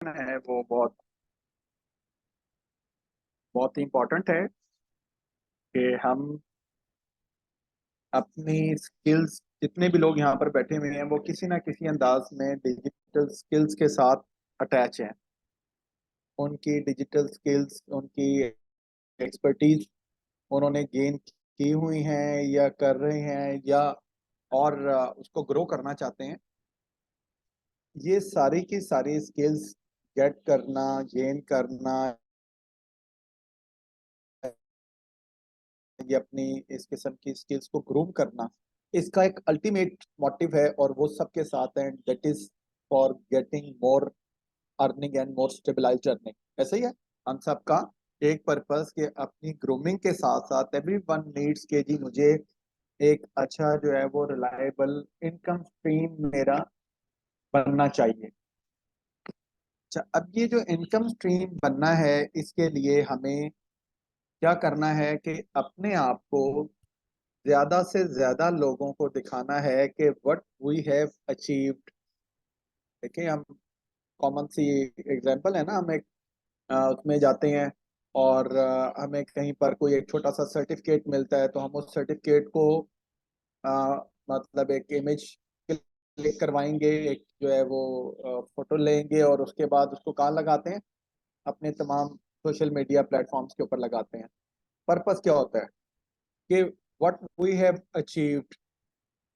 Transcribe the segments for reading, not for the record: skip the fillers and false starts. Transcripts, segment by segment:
है वो बहुत बहुत ही इम्पोर्टेंट है कि हम अपनी स्किल्स, जितने भी लोग यहाँ पर बैठे हुए हैं वो किसी ना किसी अंदाज में डिजिटल स्किल्स के साथ अटैच हैं। उनकी डिजिटल स्किल्स, उनकी एक्सपर्टीज उन्होंने गेन की हुई हैं या कर रहे हैं, या और उसको ग्रो करना चाहते हैं। ये सारी की सारी स्किल्स गेट करना, गेन करना, ये अपनी इस किस्म की स्किल्स को ग्रूम करना, इसका एक अल्टीमेट मोटिव है और वो सबके साथ है। That is for getting more earning and more stabilized earning. ऐसा ही है हम सबका एक पर्पस के अपनी ग्रूमिंग के साथ साथ एवरी वन नीड्स के जी मुझे एक अच्छा जो है वो रिलायबल इनकम स्ट्रीम मेरा बनना चाहिए। अच्छा, अब ये जो इनकम स्ट्रीम बनना है इसके लिए हमें क्या करना है कि अपने आप को ज्यादा से ज्यादा लोगों को दिखाना है कि व्हाट वी हैव अचीव्ड। देखिए, हम कॉमन सी एग्जांपल है ना, हम एक उसमें जाते हैं और हमें कहीं पर कोई एक छोटा सा सर्टिफिकेट मिलता है तो हम उस सर्टिफिकेट को मतलब एक इमेज क्लिक करवाएंगे, एक जो है वो फोटो लेंगे और उसके बाद उसको कहाँ लगाते हैं, अपने तमाम सोशल मीडिया प्लेटफॉर्म्स के ऊपर लगाते हैं। पर्पस क्या होता है कि what we have achieved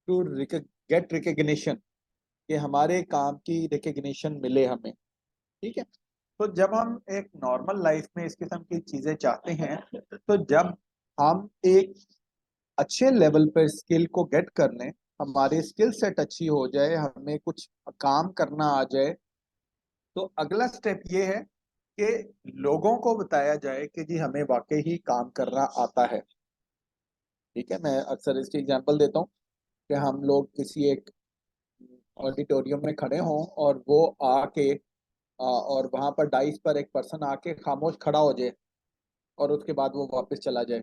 to get recognition, कि हमारे काम की रिकग्निशन मिले हमें। ठीक है। तो जब हम एक नॉर्मल लाइफ में इस किस्म की चीजें चाहते हैं, तो जब हम एक अच्छे लेवल पर स्किल को गेट कर लें, हमारी स्किल सेट अच्छी हो जाए, हमें कुछ काम करना आ जाए, तो अगला स्टेप ये है कि लोगों को बताया जाए कि जी हमें वाकई ही काम करना आता है। ठीक है, मैं अक्सर इसकी एग्जांपल देता हूँ कि हम लोग किसी एक ऑडिटोरियम में खड़े हों और वो आके और वहां पर डाइस पर एक पर्सन आके खामोश खड़ा हो जाए और उसके बाद वो वापस चला जाए।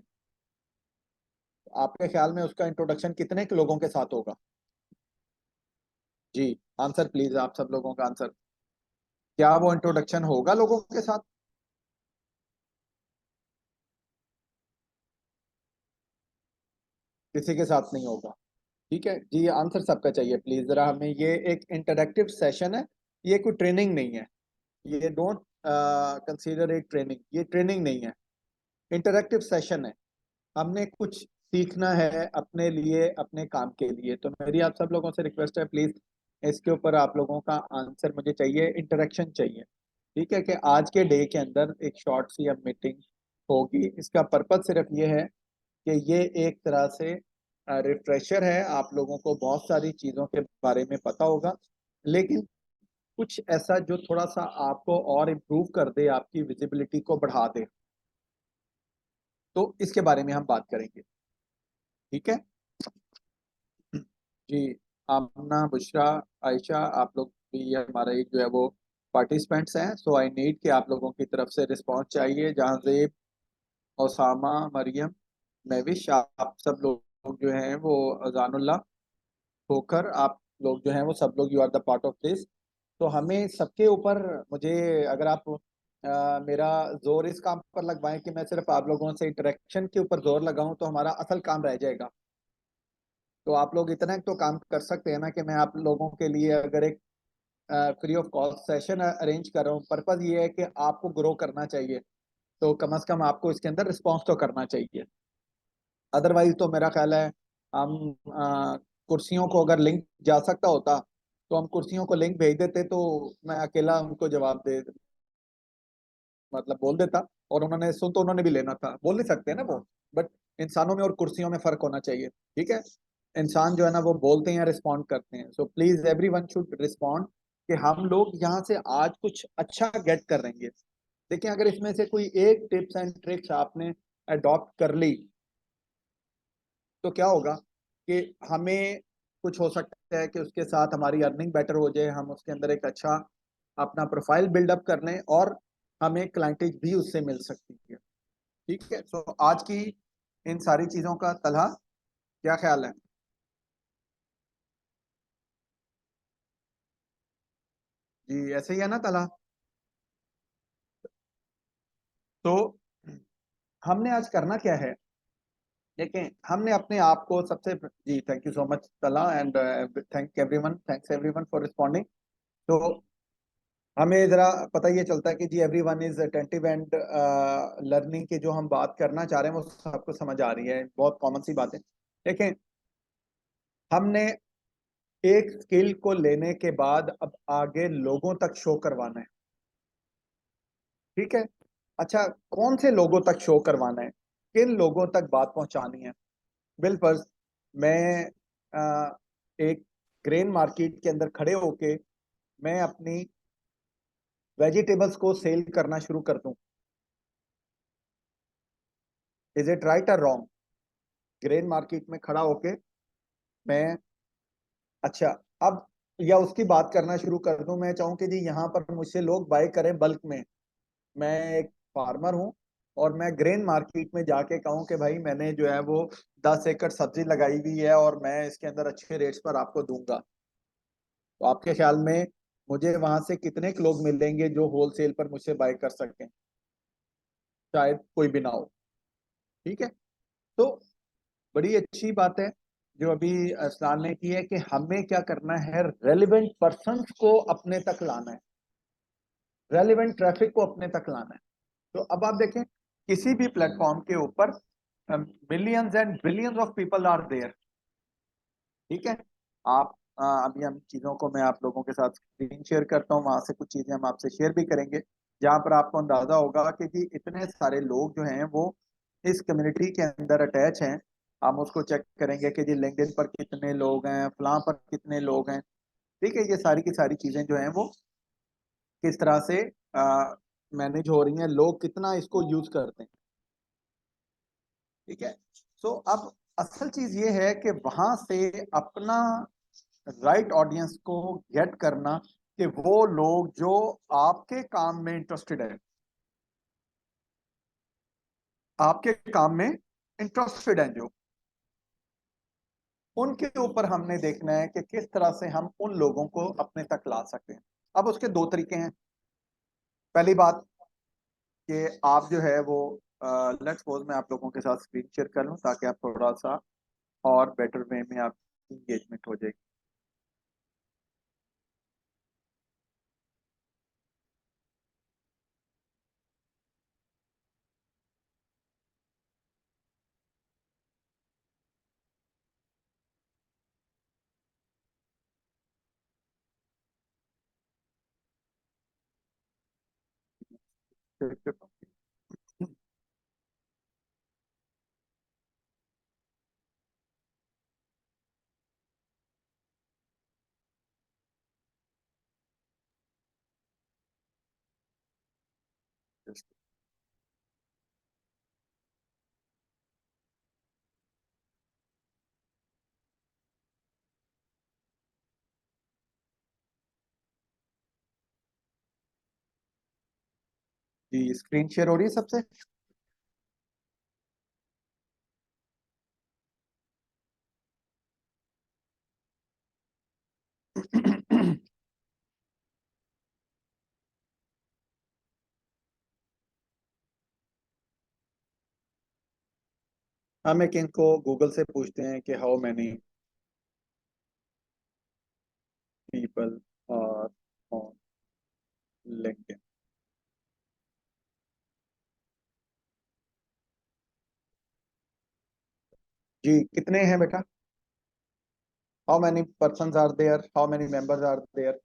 आपके ख्याल में उसका इंट्रोडक्शन कितने के लोगों के साथ होगा? जी, आंसर प्लीज, आप सब लोगों का आंसर। क्या वो इंट्रोडक्शन होगा लोगों के साथ? किसी के साथ नहीं होगा। ठीक है जी, आंसर सबका चाहिए प्लीज जरा हमें। ये एक इंटरेक्टिव सेशन है, ये कोई ट्रेनिंग नहीं है। ये डोंट कंसीडर इट ट्रेनिंग, ये ट्रेनिंग नहीं है, इंटरेक्टिव सेशन है। हमने कुछ सीखना है अपने लिए, अपने काम के लिए। तो मेरी आप सब लोगों से रिक्वेस्ट है, प्लीज इसके ऊपर आप लोगों का आंसर मुझे चाहिए, इंटरेक्शन चाहिए। ठीक है, कि आज के डे के अंदर एक शॉर्ट सी अब मीटिंग होगी। इसका पर्पज सिर्फ ये है कि ये एक तरह से रिफ्रेशर है, आप लोगों को बहुत सारी चीज़ों के बारे में पता होगा, लेकिन कुछ ऐसा जो थोड़ा सा आपको और इम्प्रूव कर दे, आपकी विजिबिलिटी को बढ़ा दे, तो इसके बारे में हम बात करेंगे। ठीक है जी। आमना, बुशरा, आयशा, आप लोग भी ये हमारे जो है वो पार्टिसिपेंट्स हैं। सो आई नीड कि आप लोगों की तरफ से रिस्पॉन्स चाहिए। जहांजेब, ओसामा, मरियम, महविश, आप सब लोग जो हैं वो, अजानुल्लाह, होकर आप लोग जो हैं वो सब लोग, you are the part of this. तो हमें सबके ऊपर, मुझे अगर आप मेरा जोर इस काम पर लगवाएं कि मैं सिर्फ आप लोगों से इंटरेक्शन के ऊपर जोर लगाऊं तो हमारा असल काम रह जाएगा। तो आप लोग इतना तो काम कर सकते हैं ना कि मैं आप लोगों के लिए अगर एक free of cost session arrange कर रहा हूँ, पर्पज ये है कि आपको ग्रो करना चाहिए, तो कम से कम आपको इसके अंदर रिस्पॉन्स तो करना चाहिए। अदरवाइज तो मेरा ख्याल है हम कुर्सियों को अगर लिंक जा सकता होता तो हम कुर्सियों को लिंक भेज देते, तो मैं अकेला उनको जवाब दे, मतलब बोल देता, और उन्होंने सुन तो उन्होंने भी लेना था, बोल नहीं सकते ना वो। बट इंसानों में और कुर्सियों में फर्क होना चाहिए। ठीक है, इंसान जो है ना वो बोलते हैं, रिस्पॉन्ड करते हैं। So please every one should respond कि हम लोग यहाँ से आज कुछ अच्छा गेट कर रहेंगे। देखिए, अगर इसमें से कोई एक टिप्स एंड ट्रिक्स आपने अडॉप्ट कर ली तो क्या होगा कि हमें कुछ हो सकता है कि उसके साथ हमारी अर्निंग बेटर हो जाए, हम उसके अंदर एक अच्छा अपना प्रोफाइल बिल्डअप कर लें और हमें क्लाइंटेज भी उससे मिल सकती है। ठीक है, सो आज की इन सारी चीजों का तलहा क्या ख्याल है? जी, ऐसे ही है ना तलहा? तो हमने आज करना क्या है, देखें, हमने अपने आप को सबसे जी थैंक यू सो मच तला and thanks everyone for responding. तो हमें जरा पता ये चलता है कि जी everyone is attentive and learning की जो हम बात करना चाह रहे हैं वो सबको समझ आ रही है, बहुत कॉमन सी बात है। देखें, हमने एक स्किल को लेने के बाद अब आगे लोगों तक शो करवाना है, ठीक है। अच्छा, कौन से लोगों तक शो करवाना है, किन लोगों तक बात पहुंचानी है। बिल मैं एक ग्रेन मार्केट के अंदर खड़े होके मैं अपनी वेजिटेबल्स को सेल करना शुरू कर दूं, इज इट राइट और रॉन्ग? ग्रेन मार्केट में खड़ा होके मैं, अच्छा, अब या उसकी बात करना शुरू कर दूं, मैं चाहूं कि जी यहाँ पर मुझसे लोग बाय करें बल्क में। मैं एक फार्मर हूं और मैं ग्रेन मार्केट में जाके कहूं कि भाई मैंने जो है वो 10 एकड़ सब्जी लगाई हुई है और मैं इसके अंदर अच्छे रेट्स पर आपको दूंगा। तो आपके ख्याल में मुझे वहां से कितने के लोग मिलेंगे जो होलसेल पर मुझसे बाय कर सकें? शायद कोई भी ना हो, ठीक है। तो बड़ी अच्छी बात है जो अभी असलान ने की है कि हमें क्या करना है, रेलिवेंट पर्संस को अपने तक लाना है, रेलिवेंट ट्रैफिक को अपने तक लाना है। तो अब आप देखें, किसी भी प्लेटफॉर्म के ऊपर millions and billions of people are there, ठीक है। आप अभी हम चीजों को मैं आप लोगों के साथ स्क्रीन शेयर करता हूँ, वहां से कुछ चीजें हम आपसे शेयर भी करेंगे जहां पर आपको अंदाजा होगा कि जी इतने सारे लोग जो हैं वो इस कम्युनिटी के अंदर अटैच हैं। हम उसको चेक करेंगे कि जी लिंक्डइन पर कितने लोग हैं, फलां पर कितने लोग हैं, ठीक है। ये सारी की सारी चीजें जो हैं वो किस तरह से मैनेज हो रही हैं, लोग कितना इसको यूज करते हैं, ठीक है। सो अब असल चीज ये है कि वहां से अपना राइट ऑडियंस को गेट करना, कि वो लोग जो आपके काम में इंटरेस्टेड है, आपके काम में इंटरेस्टेड है, जो उनके ऊपर हमने देखना है कि किस तरह से हम उन लोगों को अपने तक ला सकते हैं। अब उसके दो तरीके हैं। पहली बात कि आप जो है वो लेट्स सपोज मैं आप लोगों के साथ स्क्रीन शेयर कर लूं ताकि आप थोड़ा सा और बेटर वे में आप इंगेजमेंट हो जाएगी। जी स्क्रीन शेयर हो रही है सबसे? हम एक इनको गूगल से पूछते हैं कि how many people are on LinkedIn. जी कितने हैं बेटा? How many person are there, how many members are there?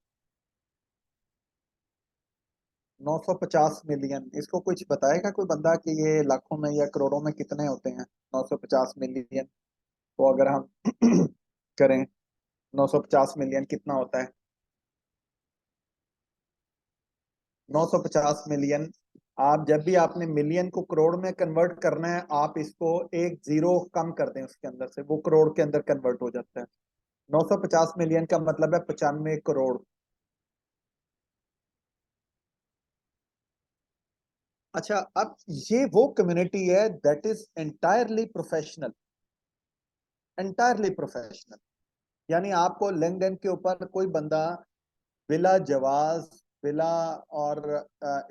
950 million. इसको कुछ बताएगा कोई बंदा कि ये लाखों में या करोड़ों में कितने होते हैं 950 मिलियन? तो अगर हम करें 950 मिलियन कितना होता है? 950 मिलियन, आप जब भी आपने मिलियन को करोड़ में कन्वर्ट करना है, आप इसको एक जीरो कम कर दें उसके अंदर से, वो करोड़ के अंदर कन्वर्ट हो जाता है। 950 मिलियन का मतलब है 95 करोड़। अच्छा, अब ये वो कम्युनिटी है that is entirely professional, entirely professional. यानी आपको लिंक्डइन के ऊपर कोई बंदा बिला जवाज बिला और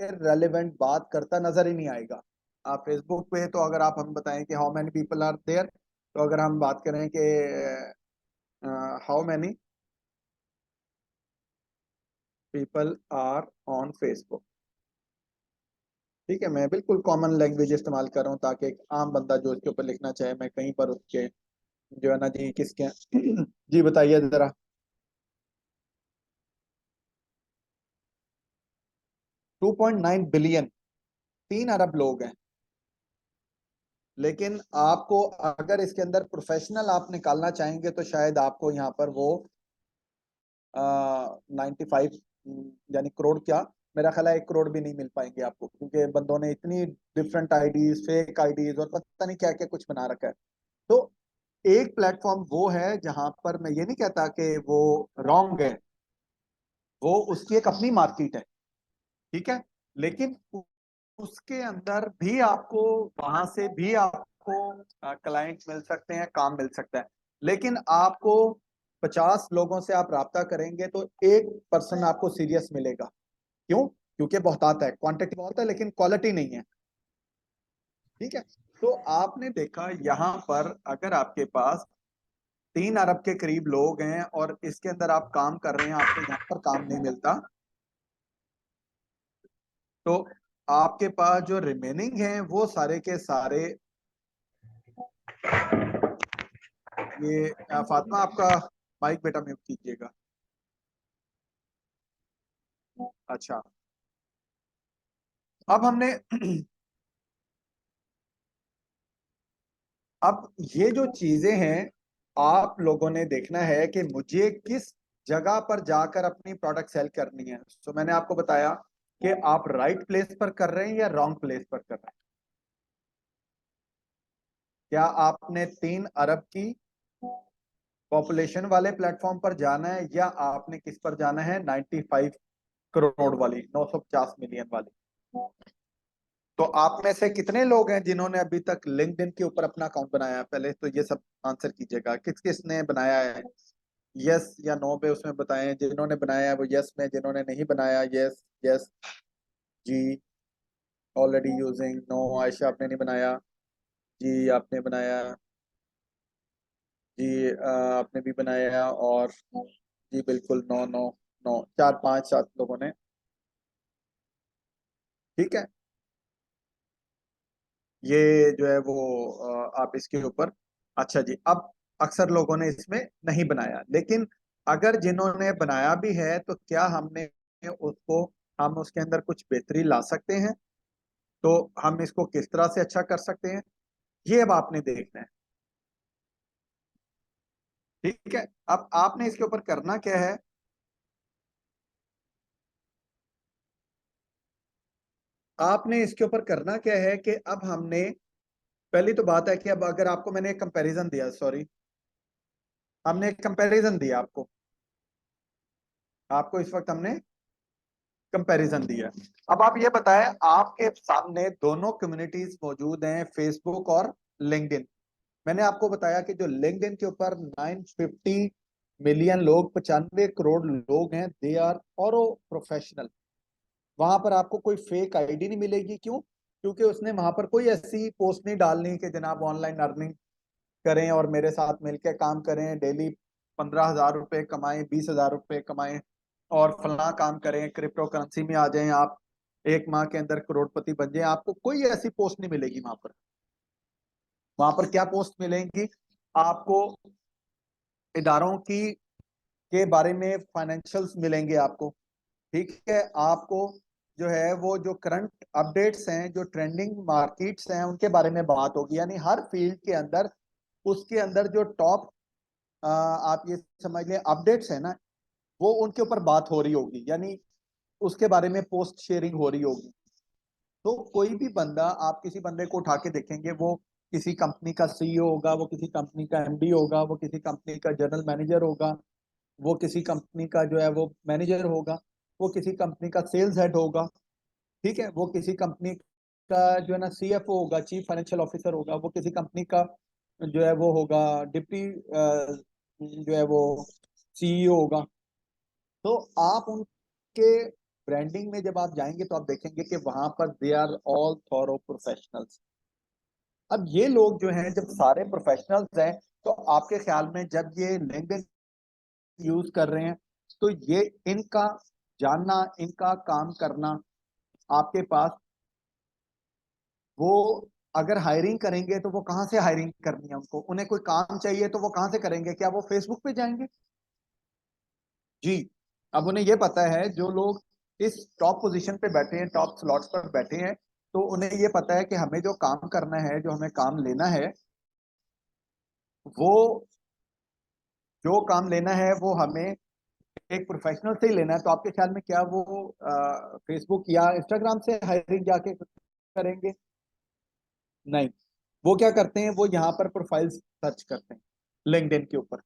इररेलेवेंट बात करता नजर ही नहीं आएगा। आप फेसबुक पे तो अगर आप हम बताएं कि how many people are there, तो अगर हम बात करें कि how many people are on Facebook, ठीक है, मैं बिल्कुल कॉमन लैंग्वेज इस्तेमाल कर रहा हूँ ताकि एक आम बंदा जो इसके ऊपर लिखना चाहे मैं कहीं पर उसके जो है ना जी किसके जी बताइए जरा। 2.9 बिलियन, 3 अरब लोग हैं। लेकिन आपको अगर इसके अंदर प्रोफेशनल आप निकालना चाहेंगे तो शायद आपको यहाँ पर वो 95 यानी करोड़ क्या, मेरा ख्याल है 1 करोड़ भी नहीं मिल पाएंगे आपको, क्योंकि बंदों ने इतनी डिफरेंट आईडीज, फेक आईडीज और पता नहीं क्या क्या कुछ बना रखा है। तो एक प्लेटफॉर्म वो है जहां पर मैं ये नहीं कहता कि वो रॉन्ग है, वो उसकी एक अपनी मार्केट है, ठीक है। लेकिन उसके अंदर भी आपको, वहां से भी आपको क्लाइंट मिल सकते हैं, काम मिल सकता है। लेकिन आपको 50 लोगों से आप राब्ता करेंगे तो एक पर्सन आपको सीरियस मिलेगा। क्यों? क्योंकि बहुतात है, क्वांटिटी बहुत है लेकिन क्वालिटी नहीं है, ठीक है। तो आपने देखा यहाँ पर अगर आपके पास 3 अरब के करीब लोग हैं और इसके अंदर आप काम कर रहे हैं, आपको यहाँ पर काम नहीं मिलता, तो आपके पास जो रिमेनिंग है वो सारे के सारे, ये फातिमा आपका माइक बेटा म्यूट कीजिएगा। अच्छा, अब हमने अब ये जो चीजें हैं आप लोगों ने देखना है कि मुझे किस जगह पर जाकर अपनी प्रोडक्ट सेल करनी है। तो मैंने आपको बताया कि आप राइट प्लेस पर कर रहे हैं या रॉन्ग प्लेस पर कर रहे हैं। क्या आपने 3 अरब की पॉपुलेशन वाले प्लेटफॉर्म पर जाना है या आपने किस पर जाना है, 95 करोड़ वाली, 950 मिलियन वाली। तो आप में से कितने लोग हैं जिन्होंने अभी तक लिंक्डइन के ऊपर अपना अकाउंट बनाया है? पहले तो ये सब आंसर कीजिएगा, किस किस ने बनाया है, यस या नो पे उसमें बताएं। जिन्होंने बनाया है वो यस में, जिन्होंने नहीं बनाया यस यस जी ऑलरेडी यूजिंग, नो आयशा आपने नहीं बनाया, जी आपने बनाया, जी आपने भी बनाया, और जी बिल्कुल नो नो नो, 4 5 7 लोगों ने, ठीक है। ये जो है वो आप इसके ऊपर, अच्छा जी। अब अक्सर लोगों ने इसमें नहीं बनाया, लेकिन अगर जिन्होंने बनाया भी है तो क्या हमने उसको, हम उसके अंदर कुछ बेहतरी ला सकते हैं? तो हम इसको किस तरह से अच्छा कर सकते हैं, ये अब आपने देखना है, ठीक है। अब आपने इसके ऊपर करना क्या है, आपने इसके ऊपर करना क्या है कि अब हमने, पहली तो बात है कि अब अगर आपको मैंने एक कंपैरिजन दिया, सॉरी, हमने एक कंपैरिजन दिया आपको, आपको इस वक्त हमने कंपैरिजन दिया। अब आप ये बताएं, आपके सामने दोनों कम्युनिटीज मौजूद हैं, फेसबुक और लिंक्डइन। मैंने आपको बताया कि जो लिंक्डइन के ऊपर 950 मिलियन लोग, 95 करोड़ लोग हैं, दे आर और प्रोफेशनल। वहां पर आपको कोई फेक आईडी नहीं मिलेगी। क्यों? क्योंकि उसने वहां पर कोई ऐसी पोस्ट नहीं डालनी कि जनाब ऑनलाइन अर्निंग करें और मेरे साथ मिलकर काम करें, डेली 15,000 रुपए कमाएं, 20,000 रुपए कमाएं और फला काम करें, क्रिप्टो करेंसी में आ जाएं आप, 1 माह के अंदर करोड़पति बन जाएं। आपको कोई ऐसी पोस्ट नहीं मिलेगी वहां पर। वहां पर क्या पोस्ट मिलेंगी आपको? इदारों की के बारे में फाइनेंशियल्स मिलेंगे आपको, ठीक है। आपको जो है वो जो करंट अपडेट्स हैं, जो ट्रेंडिंग मार्केट्स हैं, उनके बारे में बात होगी। यानी हर फील्ड के अंदर, उसके अंदर जो टॉप आप ये समझ लें अपडेट्स है ना, वो उनके ऊपर बात हो रही होगी, यानी उसके बारे में पोस्ट शेयरिंग हो रही होगी। तो कोई भी बंदा, आप किसी बंदे को उठा के देखेंगे, वो किसी कंपनी का सीईओ होगा, वो किसी कंपनी का एमडी होगा, वो किसी कंपनी का जनरल मैनेजर होगा, वो किसी कंपनी का जो है वो मैनेजर होगा, वो किसी कंपनी का सेल्स हेड होगा, ठीक है, वो किसी कंपनी का जो है ना सीएफओ होगा, चीफ फाइनेंशियल ऑफिसर होगा, वो किसी कंपनी का जो है वो होगा डिप्टी जो है वो सीईओ होगा। तो आप उनके ब्रांडिंग में जब आप जाएंगे तो आप देखेंगे कि वहां पर they are all thorough professionals. अब ये लोग जो हैं जब सारे प्रोफेशनल्स हैं, तो आपके ख्याल में जब ये लिंक्डइन यूज कर रहे हैं, तो ये इनका जानना, इनका काम करना आपके पास, वो अगर हायरिंग करेंगे तो वो कहाँ से हायरिंग करनी है उनको, उन्हें कोई काम चाहिए तो वो कहाँ से करेंगे? क्या वो फेसबुक पे जाएंगे? जी। अब उन्हें ये पता है, जो लोग इस टॉप पोजीशन पे बैठे हैं, टॉप स्लॉट्स पर बैठे हैं, तो उन्हें ये पता है कि हमें जो काम करना है, जो हमें काम लेना है, वो जो काम लेना है वो हमें एक प्रोफेशनल से ही लेना है। तो आपके ख्याल में क्या वो फेसबुक या इंस्टाग्राम से हायरिंग जाके करेंगे? नहीं। वो क्या करते हैं, वो यहाँ पर प्रोफाइल सर्च करते हैं लिंक्डइन के ऊपर।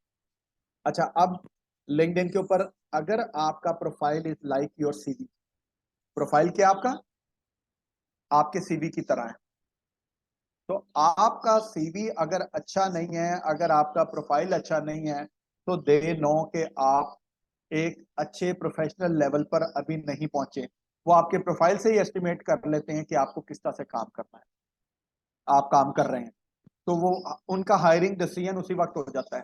अच्छा, अब लिंक्डइन के ऊपर अगर आपका profile is like your CV, profile क्या आपका आपके सीवी की तरह है, तो आपका सीवी अगर अच्छा नहीं है, अगर आपका प्रोफाइल अच्छा नहीं है, तो दे नो कि आप एक अच्छे प्रोफेशनल लेवल पर अभी नहीं पहुंचे। वो आपके प्रोफाइल से ही एस्टिमेट कर लेते हैं कि आपको किस तरह से काम करना है, आप काम कर रहे हैं, तो वो उनका हायरिंग डिसीजन उसी वक्त हो जाता है।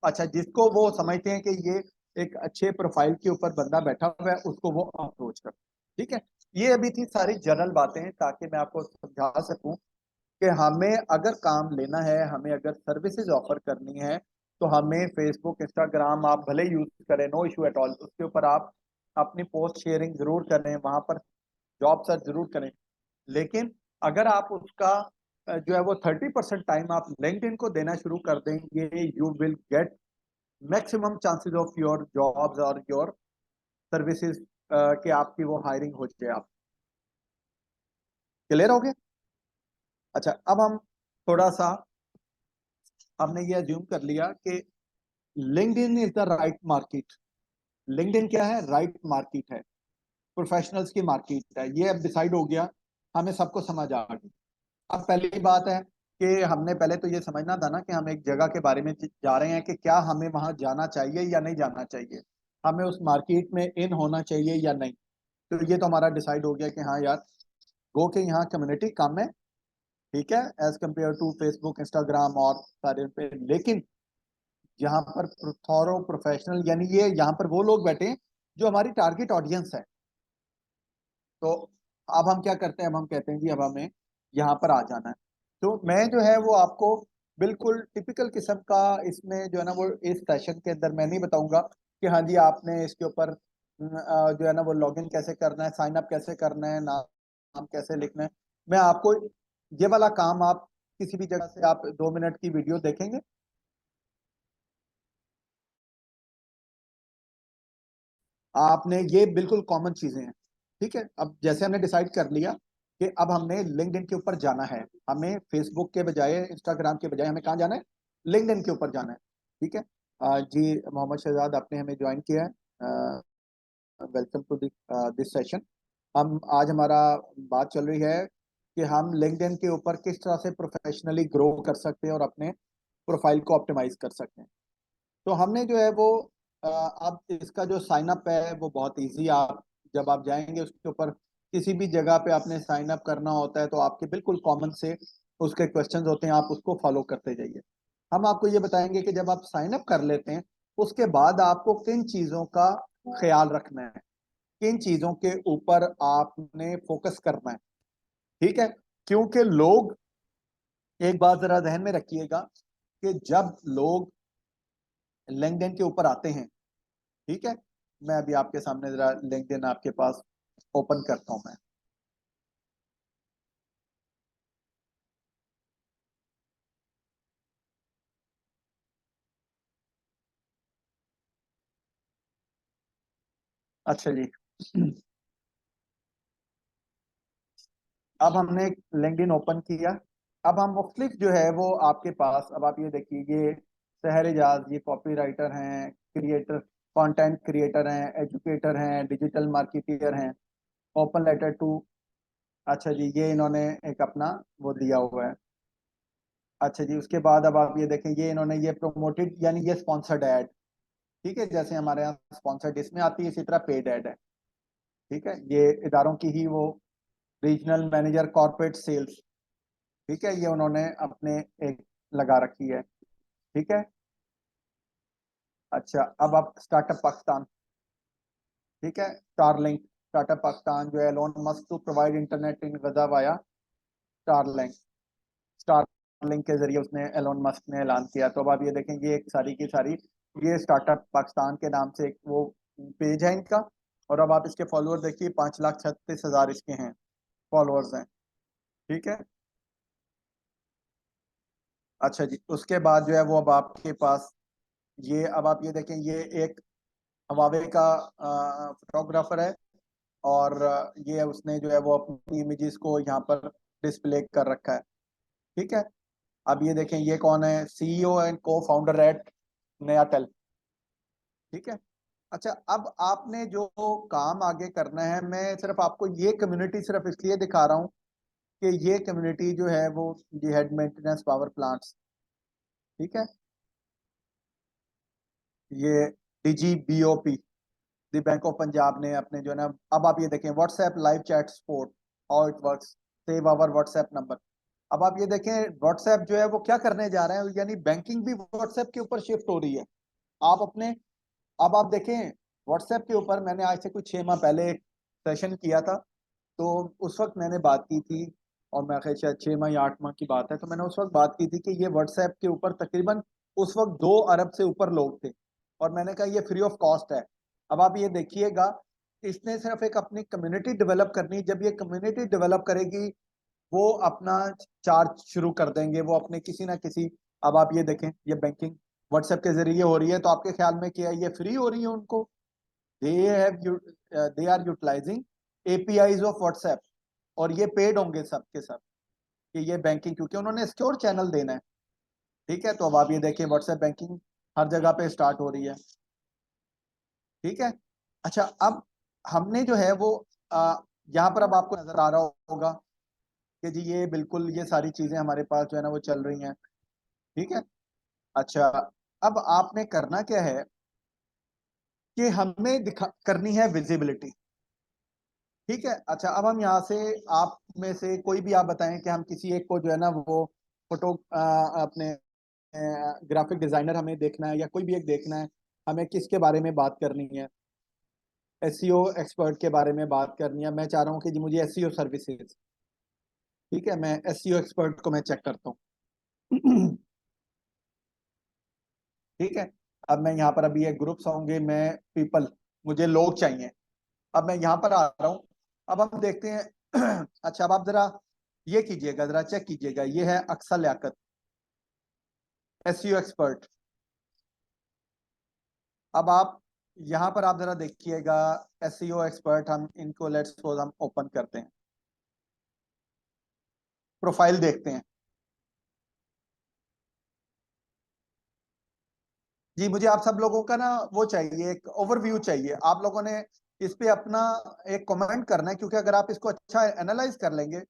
अच्छा, जिसको वो समझते हैं कि ये एक अच्छे प्रोफाइल के ऊपर बंदा बैठा हुआ है, उसको वो अप्रोच करते हैं। ठीक है, ये अभी थी सारी जनरल बातें, ताकि मैं आपको समझा सकूं कि हमें अगर काम लेना है, हमें अगर सर्विसेज ऑफर करनी है, तो हमें फेसबुक, इंस्टाग्राम आप भले यूज करें, नो इशू एट ऑल, उसके ऊपर आप अपनी पोस्ट शेयरिंग जरूर करें, वहां पर जॉब सर्च जरूर करें। लेकिन अगर आप उसका जो है वो 30% टाइम आप लिंक्डइन को देना शुरू कर देंगे, you will get maximum chances of your jobs और योर सर्विसेज कि आपकी वो हायरिंग हो जाए। आप क्लियर हो गए? अच्छा, अब हम थोड़ा सा, हमने ये अज्यूम कर लिया कि LinkedIn is the right market. LinkedIn क्या है? राइट मार्केट है, प्रोफेशनल्स की मार्केट है, ये अब डिसाइड हो गया, हमें सबको समझ आ गई। अब पहली बात है कि हमने पहले तो ये समझना था ना कि हम एक जगह के बारे में जा रहे हैं, कि क्या हमें वहां जाना चाहिए या नहीं जाना चाहिए, हमें उस मार्केट में इन होना चाहिए या नहीं। तो ये तो हमारा डिसाइड हो गया कि हाँ यार, गो के यहाँ कम्युनिटी कम है, ठीक है, as compare to Facebook, Instagram और सारे पे। लेकिन यहाँ पर थॉरो प्रोफेशनल, यानी ये यहाँ पर वो लोग बैठे हैं जो हमारी टारगेट ऑडियंस है। तो अब हम क्या करते हैं, अब हम कहते हैं जी अब हमें यहाँ पर आ जाना है। तो मैं जो है वो आपको बिल्कुल टिपिकल किस्म का इसमें जो है ना वो इस सेशन के अंदर मैं नहीं बताऊंगा कि हाँ जी आपने इसके ऊपर जो है ना वो लॉगिन कैसे करना है, साइन अप कैसे करना है, नाम कैसे लिखना है। मैं आपको ये वाला काम आप किसी भी जगह से आप 2 मिनट की वीडियो देखेंगे, आपने ये बिल्कुल कॉमन चीजें हैं। ठीक है, अब जैसे हमने डिसाइड कर लिया कि अब हमने लिंक्डइन के ऊपर जाना है, हमें फेसबुक के बजाय, इंस्टाग्राम के बजाय हमें कहाँ जाना है? लिंक्डइन के ऊपर जाना है। ठीक है, जी मोहम्मद शहजाद आपने हमें ज्वाइन किया है, वेलकम टू दिस सेशन। हम आज हमारा बात चल रही है कि हम लिंक्डइन के ऊपर किस तरह से प्रोफेशनली ग्रो कर सकते हैं और अपने प्रोफाइल को ऑप्टिमाइज कर सकते हैं। तो हमने जो है वो अब इसका जो साइन अप है वो बहुत इजी। आप जब आप जाएंगे उसके ऊपर, किसी भी जगह पे आपने साइन अप करना होता है, तो आपके बिल्कुल कॉमन से उसके क्वेश्चंस होते हैं, आप उसको फॉलो करते जाइए। हम आपको ये बताएंगे कि जब आप साइन अप कर लेते हैं, उसके बाद आपको किन चीज़ों का ख्याल रखना है, किन चीज़ों के ऊपर आपने फोकस करना है। ठीक है, क्योंकि लोग, एक बात जरा ध्यान में रखिएगा कि जब लोग लिंक्डइन के ऊपर आते हैं, ठीक है, मैं अभी आपके सामने जरा लिंक्डइन आपके पास ओपन करता हूं मैं। अच्छा जी, अब हमने लिंक्डइन ओपन किया। अब हम मुख्तलिफ जो है वो आपके पास, अब आप ये देखिए, ये सहर एजाज, ये कॉपी राइटर हैं, क्रिएटर, कंटेंट क्रिएटर हैं, एजुकेटर हैं, डिजिटल मार्केटियर हैं, ओपन लेटर टू। अच्छा जी, ये इन्होंने एक अपना वो दिया हुआ है। अच्छा जी, उसके बाद अब आप ये देखें, ये इन्होंने ये प्रोमोटेड, यानी ये स्पॉन्सर्ड ऐड। ठीक है, जैसे हमारे यहाँ स्पॉन्सर्ड इसमें आती है, इसी तरह पेड ऐड है। ठीक है, ये इदारों की ही वो रीजनल मैनेजर कॉर्पोरेट सेल्स, ठीक है, ये उन्होंने अपने एक लगा रखी है। ठीक है, अच्छा अब आप स्टार्टअप पाकिस्तान, ठीक है, स्टारलिंक, स्टार्टअप पाकिस्तान जो है Elon Musk to provide internet in Gaza via Starlink, Starlink के जरिए उसने एलोन मस्क ने ऐलान किया। तो अब आप ये देखेंगे एक सारी की सारी ये स्टार्टअप पाकिस्तान के नाम से एक वो पेज है इनका। और अब आप इसके फॉलोअर देखिए, 5,36,000 इसके हैं, फॉलोअर्स हैं। ठीक है, अच्छा जी, उसके बाद जो है वो अब आपके पास ये, अब आप ये देखें, ये एक हवावे का फोटोग्राफर है, और ये उसने जो है वो अपनी इमेजेस को यहाँ पर डिस्प्ले कर रखा है। ठीक है, अब ये देखें ये कौन है, सीईओ एंड को फाउंडर एट नयाटेल। ठीक है, अच्छा अब आपने जो काम आगे करना है, मैं सिर्फ आपको ये कम्युनिटी सिर्फ इसलिए दिखा रहा हूँ कि ये कम्युनिटी जो है वो ये हेड मेंटेनेंस पावर प्लांट्स, ठीक है, ये DGBOP the bank of Punjab ने अपने जो है ना, अब आप ये देखें WhatsApp live chat support, how it works, save our WhatsApp number. अब आप ये देखें व्हाट्सएप जो है वो क्या करने जा रहे हैं, यानी बैंकिंग भी व्हाट्सएप के ऊपर शिफ्ट हो रही है। आप अपने, अब आप देखें व्हाट्सएप के ऊपर मैंने आज से कुछ 6 माह पहले एक सेशन किया था, तो उस वक्त मैंने बात की थी, और मैं ख्याल शायद 6 माह या 8 माह की बात है, तो मैंने उस वक्त बात की थी कि ये व्हाट्सएप के ऊपर तकरीबन उस वक्त 2 अरब से ऊपर लोग थे, और मैंने कहा ये फ्री ऑफ कॉस्ट है। अब आप ये देखिएगा, इसने सिर्फ एक अपनी कम्युनिटी डेवलप करनी, जब ये कम्युनिटी डेवलप करेगी वो अपना चार्ज शुरू कर देंगे, वो अपने किसी ना किसी। अब आप ये देखें ये बैंकिंग व्हाट्सएप के जरिए हो रही है, तो आपके ख्याल में क्या ये फ्री हो रही है उनको? They have they are utilizing APIs of WhatsApp, और ये पेड होंगे सब के सब, कि ये बैंकिंग क्योंकि उन्होंने सिक्योर चैनल देना है। ठीक है, तो अब आप ये देखिए व्हाट्सएप बैंकिंग हर जगह पे स्टार्ट हो रही है। ठीक है, अच्छा अब हमने जो है वो यहाँ पर अब आपको नजर आ रहा होगा कि जी ये बिल्कुल ये सारी चीजें हमारे पास जो है ना वो चल रही हैं। ठीक है, अच्छा अब आपने करना क्या है कि हमें दिखा करनी है विजिबिलिटी। ठीक है, अच्छा अब हम यहाँ से, आप में से कोई भी आप बताएं कि हम किसी एक को जो है ना वो फोटो अपने ग्राफिक डिजाइनर हमें देखना है, या कोई भी एक देखना है, हमें किसके बारे में बात करनी है? एसईओ एक्सपर्ट के बारे में बात करनी है। मैं चाह रहा हूँ कि जी मुझे एसईओ सर्विसेज, ठीक है, मैं एसईओ एक्सपर्ट को मैं चेक करता हूँ। ठीक है, अब मैं यहाँ पर, अभी ये ग्रुप्स होंगे, मैं पीपल, मुझे लोग चाहिए। अब मैं यहाँ पर आ रहा हूँ, अब हम देखते हैं। अच्छा अब आप जरा ये कीजिएगा, जरा चेक कीजिएगा, ये है अक्सर लियाकत, एसईओ एक्सपर्ट। अब आप यहाँ पर आप जरा देखिएगा एसईओ एक्सपर्ट, हम इनको लेट्स सपोज हम ओपन करते हैं, प्रोफाइल देखते हैं। जी मुझे आप सब लोगों का ना वो चाहिए, एक ओवरव्यू चाहिए। आप लोगों ने इस पे अपना एक कमेंट करना है, क्योंकि अगर आप इसको अच्छा एनालाइज कर लेंगे।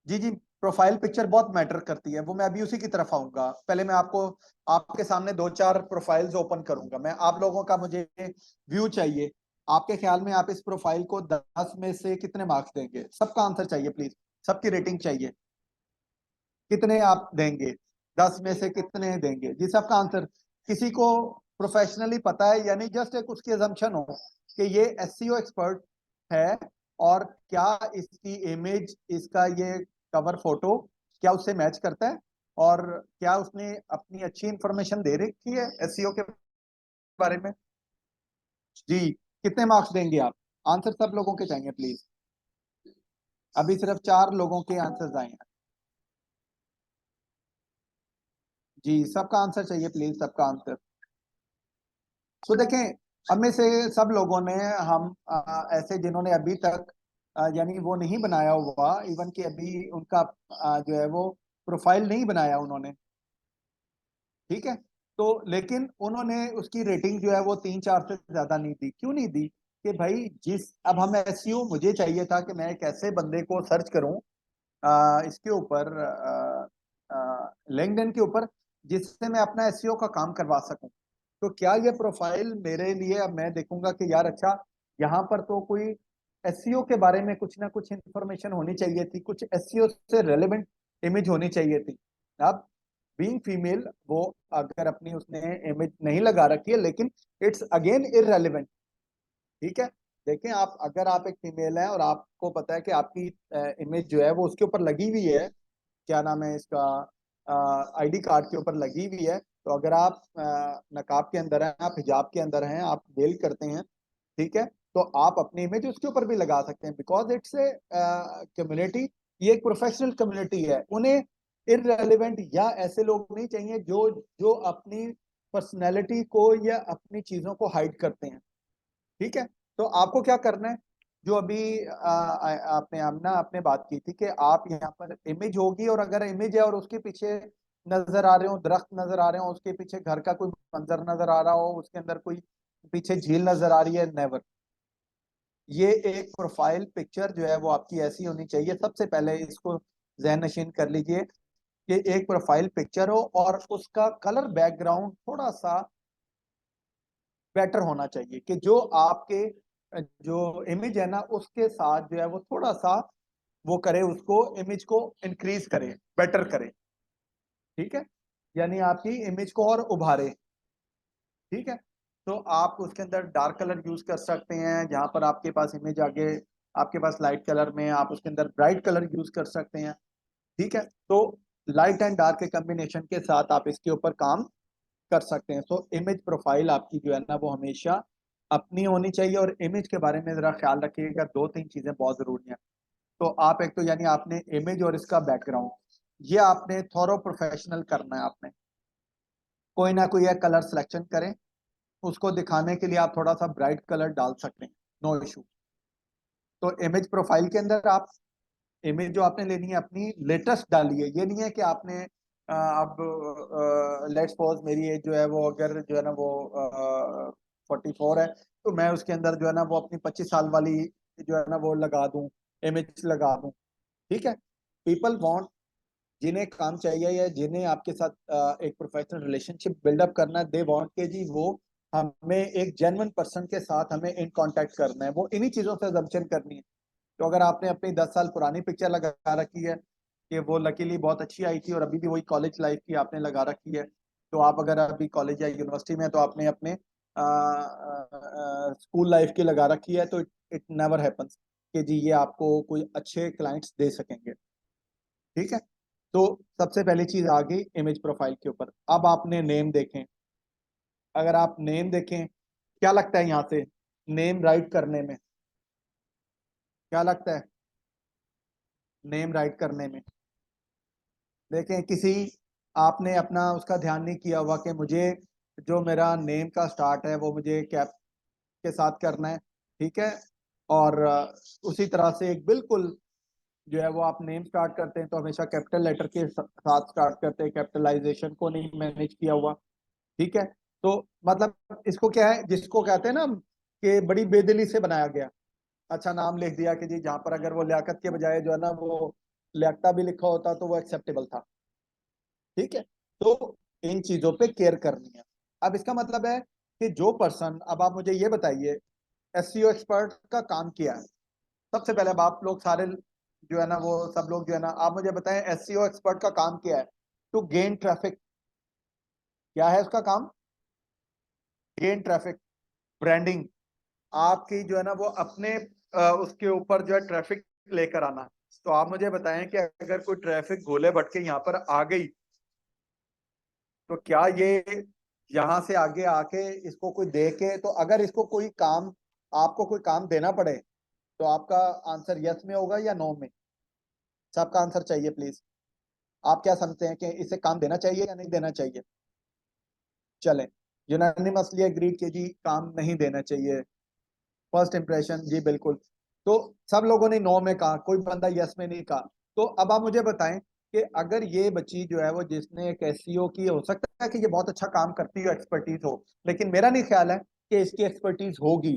जी जी, प्रोफाइल पिक्चर बहुत मैटर करती है, वो मैं अभी उसी की तरफ आऊंगा। पहले मैं आपको आपके सामने 2-4 प्रोफाइल्स ओपन करूंगा, मैं आप लोगों का मुझे व्यू चाहिए। आपके ख्याल में आप इस प्रोफाइल को 10 में से कितने मार्क्स देंगे? सबका आंसर चाहिए प्लीज, सबकी रेटिंग चाहिए, कितने आप देंगे? 10 में से कितने देंगे जी? सबका आंसर। किसी को प्रोफेशनली पता है, यानी जस्ट एक उसकी अजम्पशन हो कि ये एसईओ एक्सपर्ट है, और क्या इसकी इमेज, इसका ये कवर फोटो क्या उससे मैच करता है, और क्या उसने अपनी अच्छी इंफॉर्मेशन दे रखी है एसईओ के बारे में? जी, कितने मार्क्स देंगे आप? आंसर सब लोगों के चाहिए प्लीज। अभी सिर्फ 4 लोगों के आंसर्स आए हैं। जी सबका आंसर चाहिए प्लीज, सबका आंसर। तो देखें, हम में से सब लोगों ने, हम ऐसे जिन्होंने अभी तक यानी वो नहीं बनाया हुआ, इवन कि अभी उनका जो है वो प्रोफाइल नहीं बनाया उन्होंने। ठीक है, तो लेकिन उन्होंने उसकी रेटिंग जो है वो 3-4 से ज्यादा नहीं दी। क्यों नहीं दी? कि भाई जिस, अब हम एसईओ, मुझे चाहिए था कि मैं एक ऐसे बंदे को सर्च करूं इसके ऊपर, लिंक्डइन के ऊपर, जिससे मैं अपना एसईओ का काम करवा सकूं। तो क्या ये प्रोफाइल मेरे लिए, अब मैं देखूंगा कि यार अच्छा यहाँ पर तो कोई एसईओ के बारे में कुछ ना कुछ इंफॉर्मेशन होनी चाहिए थी, कुछ एसईओ से रेलेवेंट इमेज होनी चाहिए थी। अब बीइंग फीमेल, वो अगर अपनी उसने इमेज नहीं लगा रखी है, लेकिन इट्स अगेन इररेलेवेंट। ठीक है, देखें आप, अगर आप एक फीमेल हैं और आपको पता है कि आपकी इमेज जो है वो उसके ऊपर लगी हुई है, क्या नाम है इसका, आईडी कार्ड के ऊपर लगी हुई है, तो अगर आप नकाब के अंदर हैं, आप हिजाब के अंदर हैं, आप वेल करते हैं, ठीक है, तो आप अपनी इमेज उसके ऊपर भी लगा सकते हैं, बिकॉज इट्स ए कम्युनिटी, ये एक प्रोफेशनल कम्युनिटी है। उन्हें इररेलेवेंट या ऐसे लोग नहीं चाहिए जो जो अपनी पर्सनैलिटी को या अपनी चीजों को हाइड करते हैं। ठीक है, तो आपको क्या करना है, जो अभी आपने आमना आपने बात की थी कि आप यहाँ पर इमेज होगी, और अगर इमेज है और उसके पीछे नजर आ रहे हो दरख्त, नजर आ रहे हो उसके पीछे घर का कोई मंजर नजर आ रहा हो, उसके अंदर कोई पीछे झील नजर आ रही है, नेवर। ये एक प्रोफाइल पिक्चर जो है वो आपकी ऐसी होनी चाहिए। सबसे पहले इसको जहन नशीन कर लीजिए कि एक प्रोफाइल पिक्चर हो और उसका कलर बैकग्राउंड थोड़ा सा बेटर होना चाहिए, कि जो आपके जो इमेज है ना उसके साथ जो है वो थोड़ा सा वो करे, उसको इमेज को इंक्रीज करे, बेटर करे। ठीक है, यानी आपकी इमेज को और उभारे। ठीक है, तो आप उसके अंदर डार्क कलर यूज कर सकते हैं, जहां पर आपके पास इमेज आगे आपके पास लाइट कलर में, आप उसके अंदर ब्राइट कलर यूज कर सकते हैं। ठीक है, तो लाइट एंड डार्क के कॉम्बिनेशन के साथ आप इसके ऊपर काम कर सकते हैं। सो इमेज प्रोफाइल आपकी जो है ना वो हमेशा अपनी होनी चाहिए, और इमेज के बारे में जरा ख्याल रखिएगा, दो तीन चीजें बहुत जरूरी हैं। तो आप एक तो यानी आपने इमेज और इसका बैकग्राउंड, ये आपने थॉरो प्रोफेशनल करना है। आपने कोई ना कोई एक कलर सिलेक्शन करें, उसको दिखाने के लिए आप थोड़ा सा ब्राइट कलर डाल सकते हैं, नो इशू। तो इमेज प्रोफाइल के अंदर आप इमेज जो आपने लेनी है अपनी लेटेस्ट डालिए। ये नहीं है कि आपने अब लेट्स सपोज मेरी एज जो है वो अगर जो है ना वो 44 है, तो मैं उसके अंदर जो है ना वो अपनी 25 साल वाली जो है ना वो लगा दूं, इमेज लगा दूं। ठीक है, पीपल वांट, जिन्हें काम चाहिए या जिन्हें आपके साथ एक प्रोफेशनल रिलेशनशिप बिल्डअप करना है, दे वांट के जी वो हमें एक जेन्युइन पर्सन के साथ हमें इन कांटेक्ट करना है, वो इन्हीं चीजों से अजम्पशन करनी है। तो अगर आपने अपनी 10 साल पुरानी पिक्चर लगा रखी है कि वो लकीली बहुत अच्छी आई थी और अभी भी वही कॉलेज लाइफ की आपने लगा रखी है, तो आप अगर अभी कॉलेज या यूनिवर्सिटी में, तो आपने अपने स्कूल लाइफ की लगा रखी है, तो इट नेवर हैपन्स कि जी ये आपको कोई अच्छे क्लाइंट्स दे सकेंगे। ठीक है, तो सबसे पहली चीज आ गई इमेज प्रोफाइल के ऊपर। अब आपने नेम देखें, अगर आप नेम देखें, क्या लगता है यहाँ से नेम राइट करने में, क्या लगता है नेम राइट करने में? देखें, किसी आपने अपना उसका ध्यान नहीं किया हुआ कि मुझे जो मेरा नेम का स्टार्ट है वो मुझे कैप के साथ करना है। ठीक है, और उसी तरह से एक बिल्कुल जो है वो आप नेम स्टार्ट करते हैं तो हमेशा कैपिटल लेटर के साथ स्टार्ट करते हैं, कैपिटलाइजेशन को नहीं मैनेज किया हुआ। ठीक है, तो मतलब इसको क्या है, जिसको कहते हैं ना कि बड़ी बेदिली से बनाया गया। अच्छा नाम लिख दिया कि जी, जहां पर अगर वो लियाकत के बजाय जो है ना वो लियाकता भी लिखा होता तो वो एक्सेप्टेबल था। ठीक है, तो इन चीजों पे केयर करनी है। अब इसका मतलब है कि जो पर्सन, अब आप मुझे ये बताइए एसईओ एक्सपर्ट का काम क्या है। सबसे पहले अब आप लोग सारे जो है ना वो सब लोग जो है ना, आप मुझे बताएं एसईओ एक्सपर्ट का काम क्या है? To gain traffic. क्या है उसका काम? गेन ट्रैफिक, ब्रांडिंग, आपकी जो है ना वो अपने उसके ऊपर जो है ट्रैफिक लेकर आना। तो आप मुझे बताएं कि अगर कोई ट्रैफिक गोले भटके यहाँ पर आ गई, तो क्या ये यहाँ से आगे आके इसको कोई दे के, तो अगर इसको कोई काम, आपको कोई काम देना पड़े, तो आपका आंसर यस में होगा या नो में? सबका आंसर चाहिए प्लीज। आप क्या समझते हैं कि इसे काम देना चाहिए या नहीं देना चाहिए? चलें, यूनानिमसली एग्रीड कि जी काम नहीं देना चाहिए। फर्स्ट इंप्रेशन जी बिल्कुल। तो सब लोगों ने नो में कहा, कोई बंदा यस में नहीं कहा। तो अब आप मुझे बताएं कि अगर ये बच्ची जो है वो जिसने एक एसईओ की, हो सकता है कि ये बहुत अच्छा काम करती हो, एक्सपर्टीज हो, लेकिन मेरा नहीं ख्याल है कि इसकी एक्सपर्टीज होगी।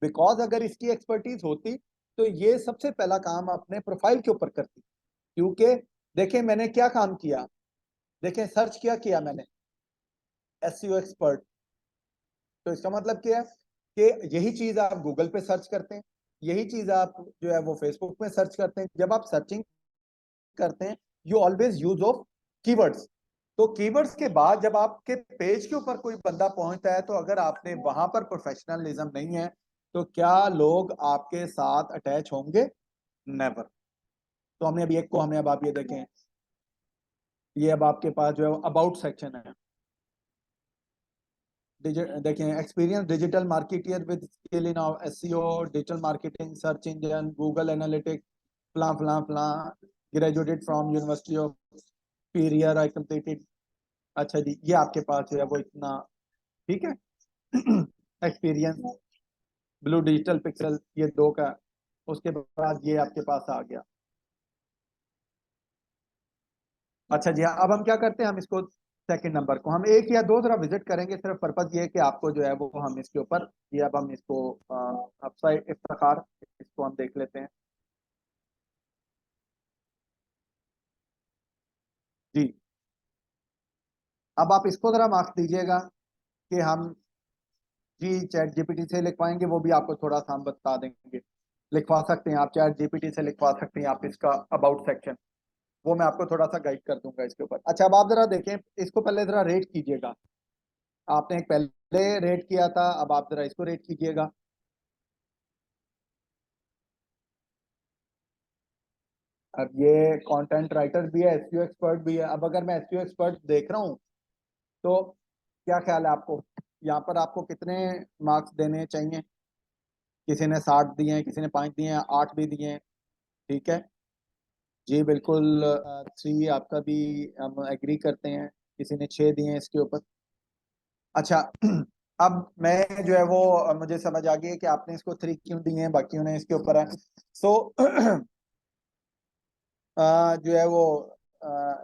बिकॉज अगर इसकी एक्सपर्टीज होती तो ये सबसे पहला काम अपने प्रोफाइल के ऊपर करती। क्योंकि देखें मैंने क्या काम किया, देखें सर्च क्या किया मैंने, एसईओ एक्सपर्ट, तो इसका मतलब क्या है कि यही चीज आप गूगल पे सर्च करते हैं, यही चीज आप जो है वो फेसबुक में सर्च करते हैं। जब आप सर्चिंग करते हैं you always use of keywords. तो कीवर्ड्स के बाद जब आपके पेज के ऊपर कोई बंदा पहुंचता है, तो अगर आपने वहां पर प्रोफेशनलिज्म नहीं है, तो क्या लोग आपके साथ अटैच होंगे? नेवर। तो हमने अभी एक को हमने अब आप ये देखें, ये अब आपके पास जो है अबाउट सेक्शन है। देखें, experience digital marketer with skill in SEO, digital marketing, search engine, Google analytics, फला फला फला, graduated from university of Periyar, I completed. अच्छा जी, ये आपके पास जो है वो इतना ठीक है। एक्सपीरियंस ब्लू डिजिटल पिक्सल, ये दो का। उसके बाद ये आपके पास आ गया। अच्छा जी, अब हम क्या करते हैं, हम इसको सेकंड नंबर को हम एक या दो जरा विजिट करेंगे। सिर्फ पर्पज ये है कि आपको जो है वो हम इसके ऊपर, ये अब हम इसको अपसाइड इफ्तिखार, इसको हम देख लेते हैं जी। अब आप इसको जरा मार्क्स दीजिएगा कि हम जी चैट जीपीटी से लिखवाएंगे, वो भी आपको थोड़ा सा हम बता देंगे। लिखवा सकते हैं आप, चैट जीपीटी से लिखवा सकते हैं आप इसका अबाउट सेक्शन, वो मैं आपको थोड़ा सा गाइड कर दूंगा इसके ऊपर। अच्छा, अब आप जरा देखें, इसको पहले जरा रेट कीजिएगा। आपने एक पहले रेट किया था, अब आप जरा इसको रेट कीजिएगा। अब ये कंटेंट राइटर भी है, एसईओ एक्सपर्ट भी है। अब अगर मैं एसईओ एक्सपर्ट देख रहा हूँ, तो क्या ख्याल है आपको, यहाँ पर आपको कितने मार्क्स देने चाहिए? किसी ने 60 दिए हैं, किसी ने 5 दिए हैं, 8 भी दिए हैं। ठीक है जी, बिल्कुल 3 आपका भी हम एग्री करते हैं। किसी ने 6 दिए हैं इसके ऊपर। अच्छा, अब मैं जो है वो मुझे समझ आ गई है कि आपने इसको 3 क्यों दिए हैं, बाकियों ने इसके ऊपर है। सो जो है वो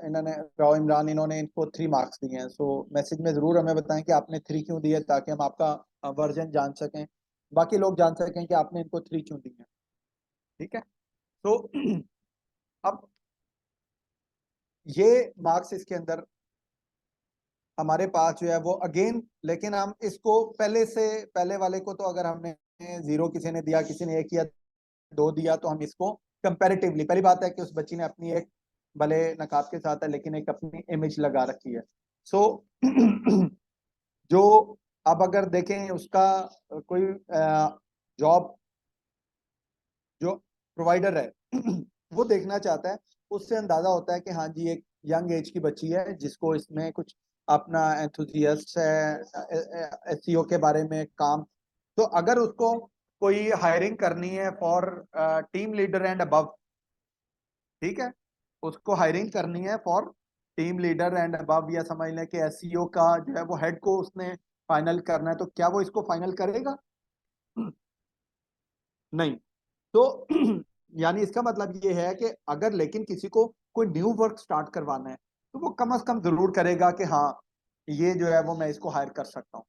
इन्होंने राव इमरान, इन्होंने इनको 3 मार्क्स दिए हैं। सो मैसेज में जरूर हमें बताएं कि आपने 3 क्यों दिए, ताकि हम आपका वर्जन जान सकें, बाकी लोग जान सकें कि आपने इनको 3 क्यों दिए हैं। ठीक है। तो अब ये मार्क्स इसके अंदर हमारे पास जो है वो अगेन, लेकिन हम इसको पहले से, पहले वाले को तो अगर हमने 0 किसी ने दिया, किसी ने 1 या 2 दिया, तो हम इसको कंपैरेटिवली, पहली बात है कि उस बच्ची ने अपनी एक, भले नकाब के साथ है लेकिन एक अपनी इमेज लगा रखी है। सो जो अब अगर देखें उसका कोई जॉब जो प्रोवाइडर है वो देखना चाहता है, उससे अंदाजा होता है कि हाँ जी एक यंग एज की बच्ची है जिसको इसमें कुछ अपना एंथुजियास्ट है एसईओ के बारे में काम। तो अगर उसको कोई हायरिंग करनी है for team leader and above, ठीक है, उसको हायरिंग करनी है for team leader and above, या समझ लें कि एसईओ का जो है वो हेड को उसने फाइनल करना है, तो क्या वो इसको फाइनल करेगा? नहीं। तो यानी इसका मतलब ये है कि अगर लेकिन किसी को कोई न्यू वर्क स्टार्ट करवाना है, तो वो कम से कम जरूर करेगा कि हाँ ये जो है वो मैं इसको हायर कर सकता हूँ।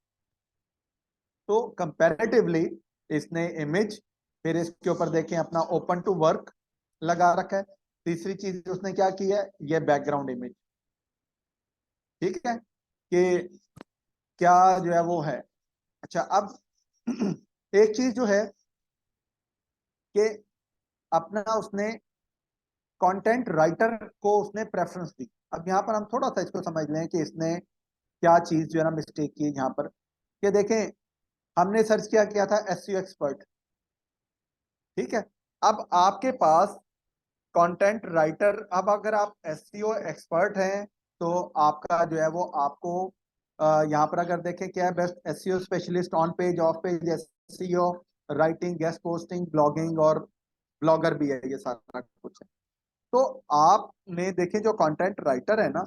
तो कंपैरेटिवली इसने इमेज, फिर इसके ऊपर देखें अपना ओपन टू वर्क लगा रखा है। तीसरी चीज उसने क्या की है, ये बैकग्राउंड इमेज। ठीक है कि क्या जो है वो है। अच्छा, अब एक चीज जो है कि अपना उसने कंटेंट राइटर को उसने प्रेफरेंस दी। अब यहाँ पर हम थोड़ा सा इसको समझ लें कि इसने क्या चीज जो है ना मिस्टेक की यहाँ पर, कि देखें हमने सर्च किया था एसईओ एक्सपर्ट। ठीक है। अब आपके पास कंटेंट राइटर, अब अगर आप एसईओ एक्सपर्ट हैं, तो आपका जो है वो आपको यहाँ पर अगर देखें क्या है, best SEO specialist on page of page SEO, writing, guest posting, blogging, और ब्लॉगर भी है, ये सारा कुछ है। तो आपने देखें जो कंटेंट राइटर है ना,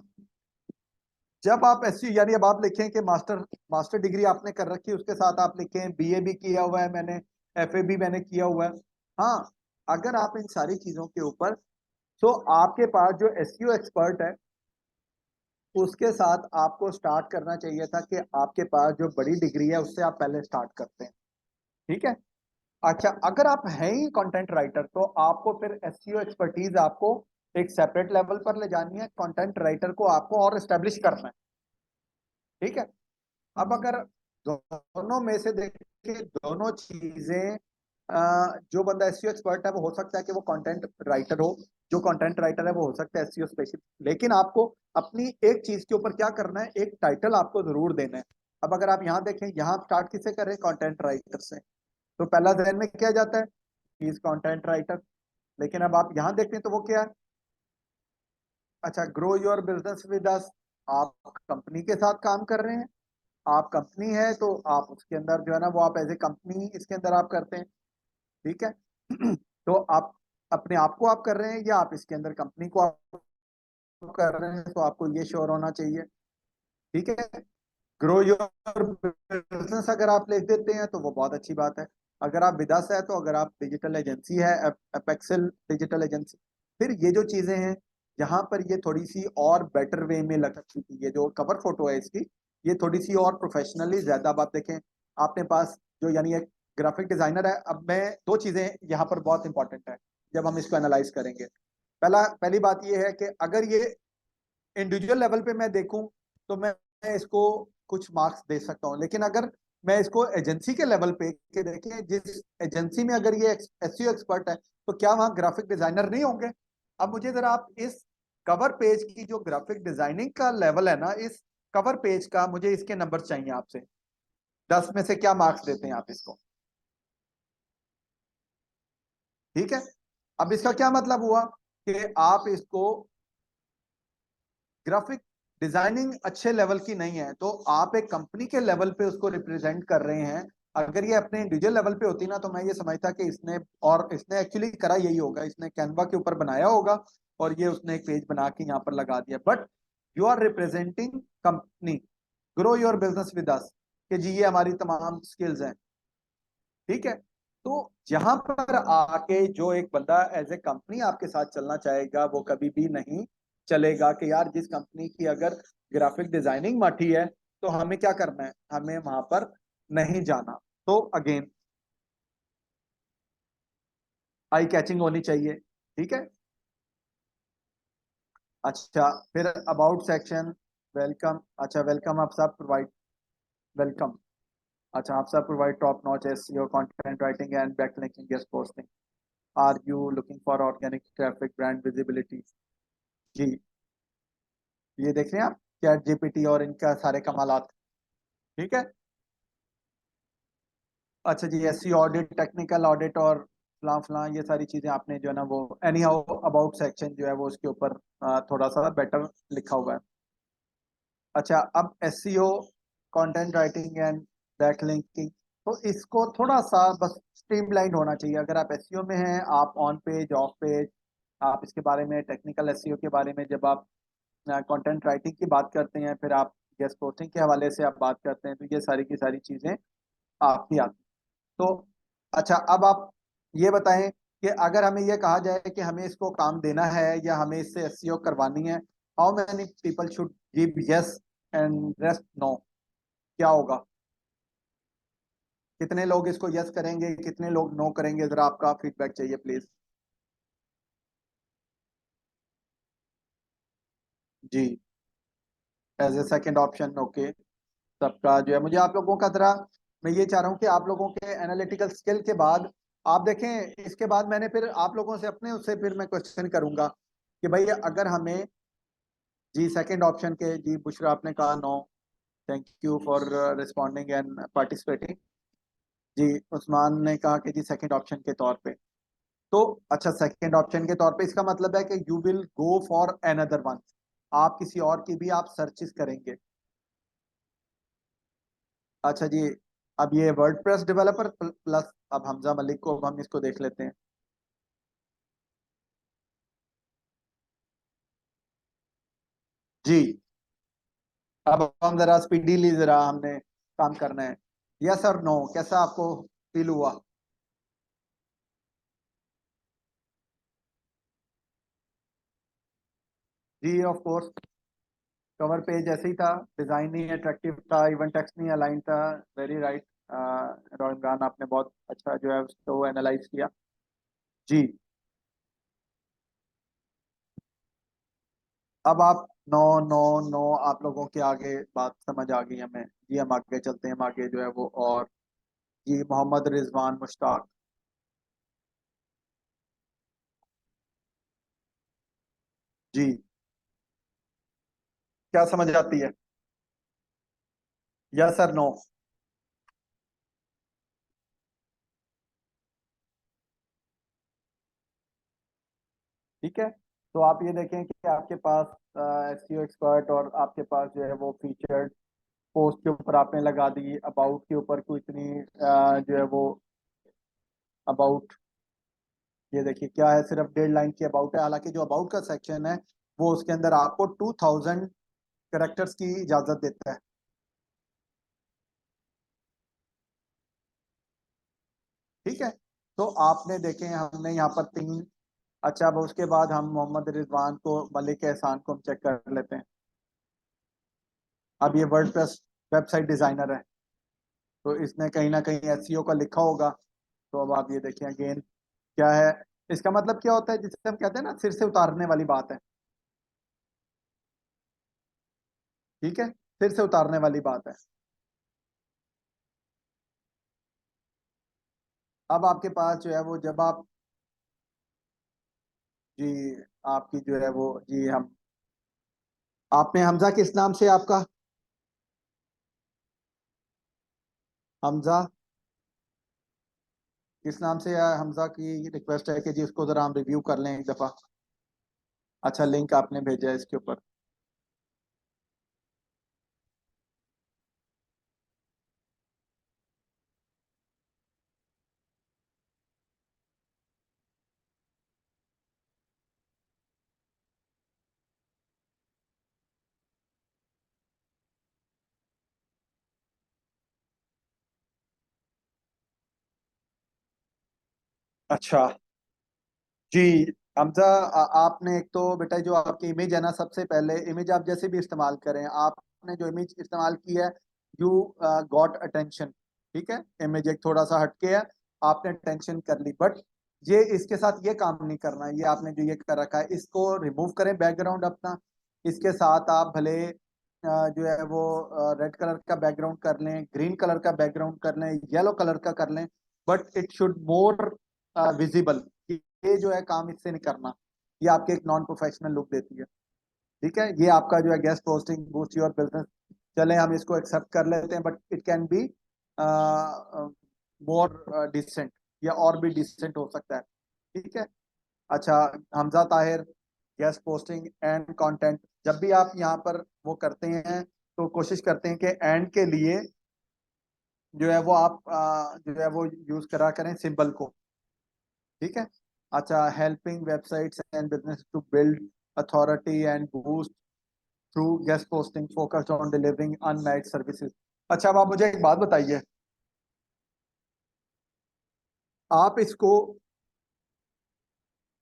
जब आप एसईओ, यानी अब आप लिखें कि मास्टर मास्टर डिग्री आपने कर रखी है, उसके साथ आप लिखें बीए भी किया हुआ है मैंने, एफए भी मैंने किया हुआ है। हाँ, अगर आप इन सारी चीजों के ऊपर, तो आपके पास जो एसईओ एक्सपर्ट है, उसके साथ आपको स्टार्ट करना चाहिए था कि आपके पास जो बड़ी डिग्री है उससे आप पहले स्टार्ट करते हैं। ठीक है। अच्छा, अगर आप हैं ही कंटेंट राइटर, तो आपको फिर एसईओ एक्सपर्टीज आपको एक सेपरेट लेवल पर ले जानी है, कंटेंट राइटर को आपको और एस्टेब्लिश करना है। ठीक है। अब अगर दोनों में से देखिए, दोनों चीजें जो बंदा एसईओ एक्सपर्ट है वो हो सकता है कि वो कंटेंट राइटर हो, जो कंटेंट राइटर है वो हो सकता है एसईओ स्पेशलिस्ट, लेकिन आपको अपनी एक चीज के ऊपर क्या करना है, एक टाइटल आपको जरूर देना है। अब अगर आप यहाँ देखें, यहाँ स्टार्ट किससे कर रहे हैं, कंटेंट राइटर से, तो पहला जहन में क्या जाता है, इज कंटेंट राइटर। लेकिन अब आप यहाँ देखते हैं तो वो क्या है, अच्छा, ग्रो योर बिजनेस विद अस, आप कंपनी के साथ काम कर रहे हैं, आप कंपनी है तो आप उसके अंदर जो है ना वो आप एज ए कंपनी इसके अंदर आप करते हैं, ठीक है। तो आप अपने आप को आप कर रहे हैं या आप इसके अंदर कंपनी को आप कर रहे हैं, तो आपको ये श्योर होना चाहिए, ठीक है। ग्रो योर बिजनेस अगर आप लिख देते हैं तो वो बहुत अच्छी बात है। अगर आप विदास है तो अगर आप डिजिटल एजेंसी है, अपेक्सल डिजिटल एजेंसी, फिर ये जो चीजें हैं यहाँ पर ये थोड़ी सी और बेटर वे में लग सकती थी, ये जो कवर फोटो है इसकी, ये थोड़ी सी और प्रोफेशनली ज्यादा। अब आप देखें, आपने पास जो यानी एक ग्राफिक डिजाइनर है, अब मैं दो चीजें यहाँ पर बहुत इंपॉर्टेंट है जब हम इसको एनालाइज करेंगे। पहली बात ये है कि अगर ये इंडिविजुअल लेवल पे मैं देखूं तो मैं इसको कुछ मार्क्स दे सकता हूं, लेकिन अगर मैं इसको एजेंसी के लेवल पे के देखें, जिस एजेंसी में अगर ये एसईओ एक्सपर्ट है तो क्या वहां ग्राफिक डिजाइनर नहीं होंगे। अब मुझे जरा आप इस कवर पेज की जो ग्राफिक डिजाइनिंग का लेवल है ना, इस कवर पेज का मुझे इसके नंबर चाहिए आपसे, 10 में से क्या मार्क्स देते हैं आप इसको, ठीक है। अब इसका क्या मतलब हुआ कि आप इसको ग्राफिक डिजाइनिंग अच्छे लेवल की नहीं है तो आप एक कंपनी के लेवल पे उसको रिप्रेजेंट कर रहे हैं। अगर ये अपने इंडिविजुअल लेवल पे होती ना तो मैं ये समझता कि इसने एक्चुअली करा यही होगा, इसने कैनवा के ऊपर बनाया होगा और ये उसने एक पेज बना के यहाँ पर लगा दिया। But you are representing company, grow your business with us, कि जी ये हमारी तमाम स्किल्स हैं, ठीक है। तो यहाँ पर आके जो एक बंदा एज ए कंपनी आपके साथ चलना चाहेगा वो कभी भी नहीं चलेगा कि यार जिस कंपनी की अगर ग्राफिक डिजाइनिंग माठी है तो हमें क्या करना है, हमें वहां पर नहीं जाना। तो अगेन आई कैचिंग होनी चाहिए, ठीक है। अच्छा, फिर अबाउट सेक्शन, वेलकम, अच्छा वेलकम आप सब प्रोवाइड, वेलकम, अच्छा आप सब provide top notch SEO content writing and backlinking guest posting, are you looking for organic traffic brand visibility. जी, ये देख रहे हैं आप चैट जीपीटी और इनका सारे कमालात, ठीक है। अच्छा जी, एससी ऑडिट, टेक्निकल ऑडिट और फलां फलां ये सारी चीजें आपने जो है ना वो एनी हाउ अबाउट सेक्शन जो है वो उसके ऊपर थोड़ा सा बेटर लिखा हुआ है। अच्छा, अब SEO content writing and backlinking, तो इसको थोड़ा सा बस स्ट्रीमलाइन होना चाहिए। अगर आप एसईओ में हैं, आप ऑन पेज ऑफ पेज, आप इसके बारे में टेक्निकल एसईओ के बारे में जब आप कंटेंट राइटिंग की बात करते हैं, फिर आप गेस्ट पोस्टिंग के हवाले से आप बात करते हैं, तो ये सारी की सारी चीजें आपकी आती। तो अच्छा, अब आप ये बताएं कि अगर हमें ये कहा जाए कि हमें इसको काम देना है या हमें इससे एसईओ करवानी है, how many people should give yes and rest no, क्या होगा, कितने लोग इसको यस करेंगे, कितने लोग नो करेंगे, जरा आपका फीडबैक चाहिए प्लीज। जी, as a second option, okay. सबका जो है मुझे आप लोगों का जरा, मैं ये चाह रहा हूँ कि आप लोगों के एनालिटिकल स्किल के बाद आप देखें, इसके बाद मैंने फिर आप लोगों से अपने उससे फिर मैं क्वेश्चन करूंगा कि भाई अगर हमें, जी सेकंड ऑप्शन के, जी बुशरा आपने कहा no, thank you for responding and participating. जी उस्मान ने कहा कि जी सेकंड ऑप्शन के तौर पे, तो अच्छा सेकंड ऑप्शन के तौर पे इसका मतलब है कि you will go for another one, आप किसी और की भी आप सर्चेस करेंगे। अच्छा जी, अब ये वर्डप्रेस डेवलपर प्लस, अब हमजा मलिक को अब हम इसको देख लेते हैं। जी, अब हम जरा स्पीडीली जरा हमने काम करना है, यस और नो, कैसा आपको फील हुआ। जी ऑफ कोर्स, कवर पेज ऐसे ही था, डिजाइन नहीं अट्रैक्टिव था, इवन टेक्स्ट नहीं अलाइन था, वेरी राइट इमरान, आपने बहुत अच्छा जो है उसको एनालाइज किया। जी, अब आप नो नो नो, आप लोगों के आगे बात समझ आ गई हमें। जी हम आगे चलते हैं, हम आगे जो है वो, और जी मोहम्मद रिजवान मुश्ताक। जी, क्या समझ आती है? Yes sir, no? ठीक है, तो आप ये देखें कि आपके पास एसईओ एक्सपर्ट, और आपके पास जो है वो फीचर्ड पोस्ट के ऊपर आपने लगा दी, अबाउट के ऊपर कोई इतनी जो है वो अबाउट, ये देखिए क्या है, सिर्फ 1.5 लाइन की अबाउट है। हालांकि जो अबाउट का सेक्शन है वो उसके अंदर आपको 2000 कैरेक्टर्स की इजाजत देता है। ठीक है, तो आपने देखें हमने यहाँ पर 3। अच्छा, अब उसके बाद हम मोहम्मद रिजवान को, मलिक एहसान को हम चेक कर लेते हैं। अब ये वर्डप्रेस वेबसाइट डिजाइनर है, तो इसने कहीं ना कहीं एसईओ का लिखा होगा। तो अब आप ये देखें अगेन क्या है, इसका मतलब क्या होता है, जिसे हम कहते हैं ना, सिर से उतारने वाली बात है। ठीक है, सिर से उतारने वाली बात है। अब आपके पास जो है वो, जब आप, जी आपकी जो है वो, जी हम, आपने हमजा किस नाम से आपका? हमजा किस नाम से? हमजा की रिक्वेस्ट है कि जी उसको जरा हम रिव्यू कर लें एक दफा। अच्छा, लिंक आपने भेजा है इसके ऊपर। अच्छा जी हमजा, आपने एक तो बेटा जो आपकी इमेज है ना, सबसे पहले इमेज आप जैसे भी इस्तेमाल करें, आपने जो इमेज इस्तेमाल की है, यू गॉट अटेंशन। ठीक है, इमेज एक थोड़ा सा हटके है, आपने अटेंशन कर ली, बट ये इसके साथ ये काम नहीं करना है। ये आपने जो ये कर रखा है, इसको रिमूव करें बैकग्राउंड अपना। इसके साथ आप भले जो है वो रेड कलर का बैकग्राउंड कर लें, ग्रीन कलर का बैकग्राउंड कर लें, येलो कलर का कर लें, but it should more visible. ये जो है काम इससे नहीं करना, ये आपके एक नॉन प्रोफेशनल लुक देती है। ठीक है, ये आपका जो है guest posting boost your business, चले हम इसको एक्सेप्ट कर लेते हैं, but it can be more decent, या और भी डिसेंट हो सकता है। ठीक है। अच्छा, Hamza Tahir, guest posting and content, जब भी आप यहाँ पर वो करते हैं तो कोशिश करते हैं कि एंड के लिए जो है वो आप जो है वो यूज करा करें सिंबल को। ठीक है। अच्छा, helping websites and business to build authority and boost through guest posting, focused on delivering unmatched services. अच्छा, अब आप मुझे एक बात बताइए, आप इसको,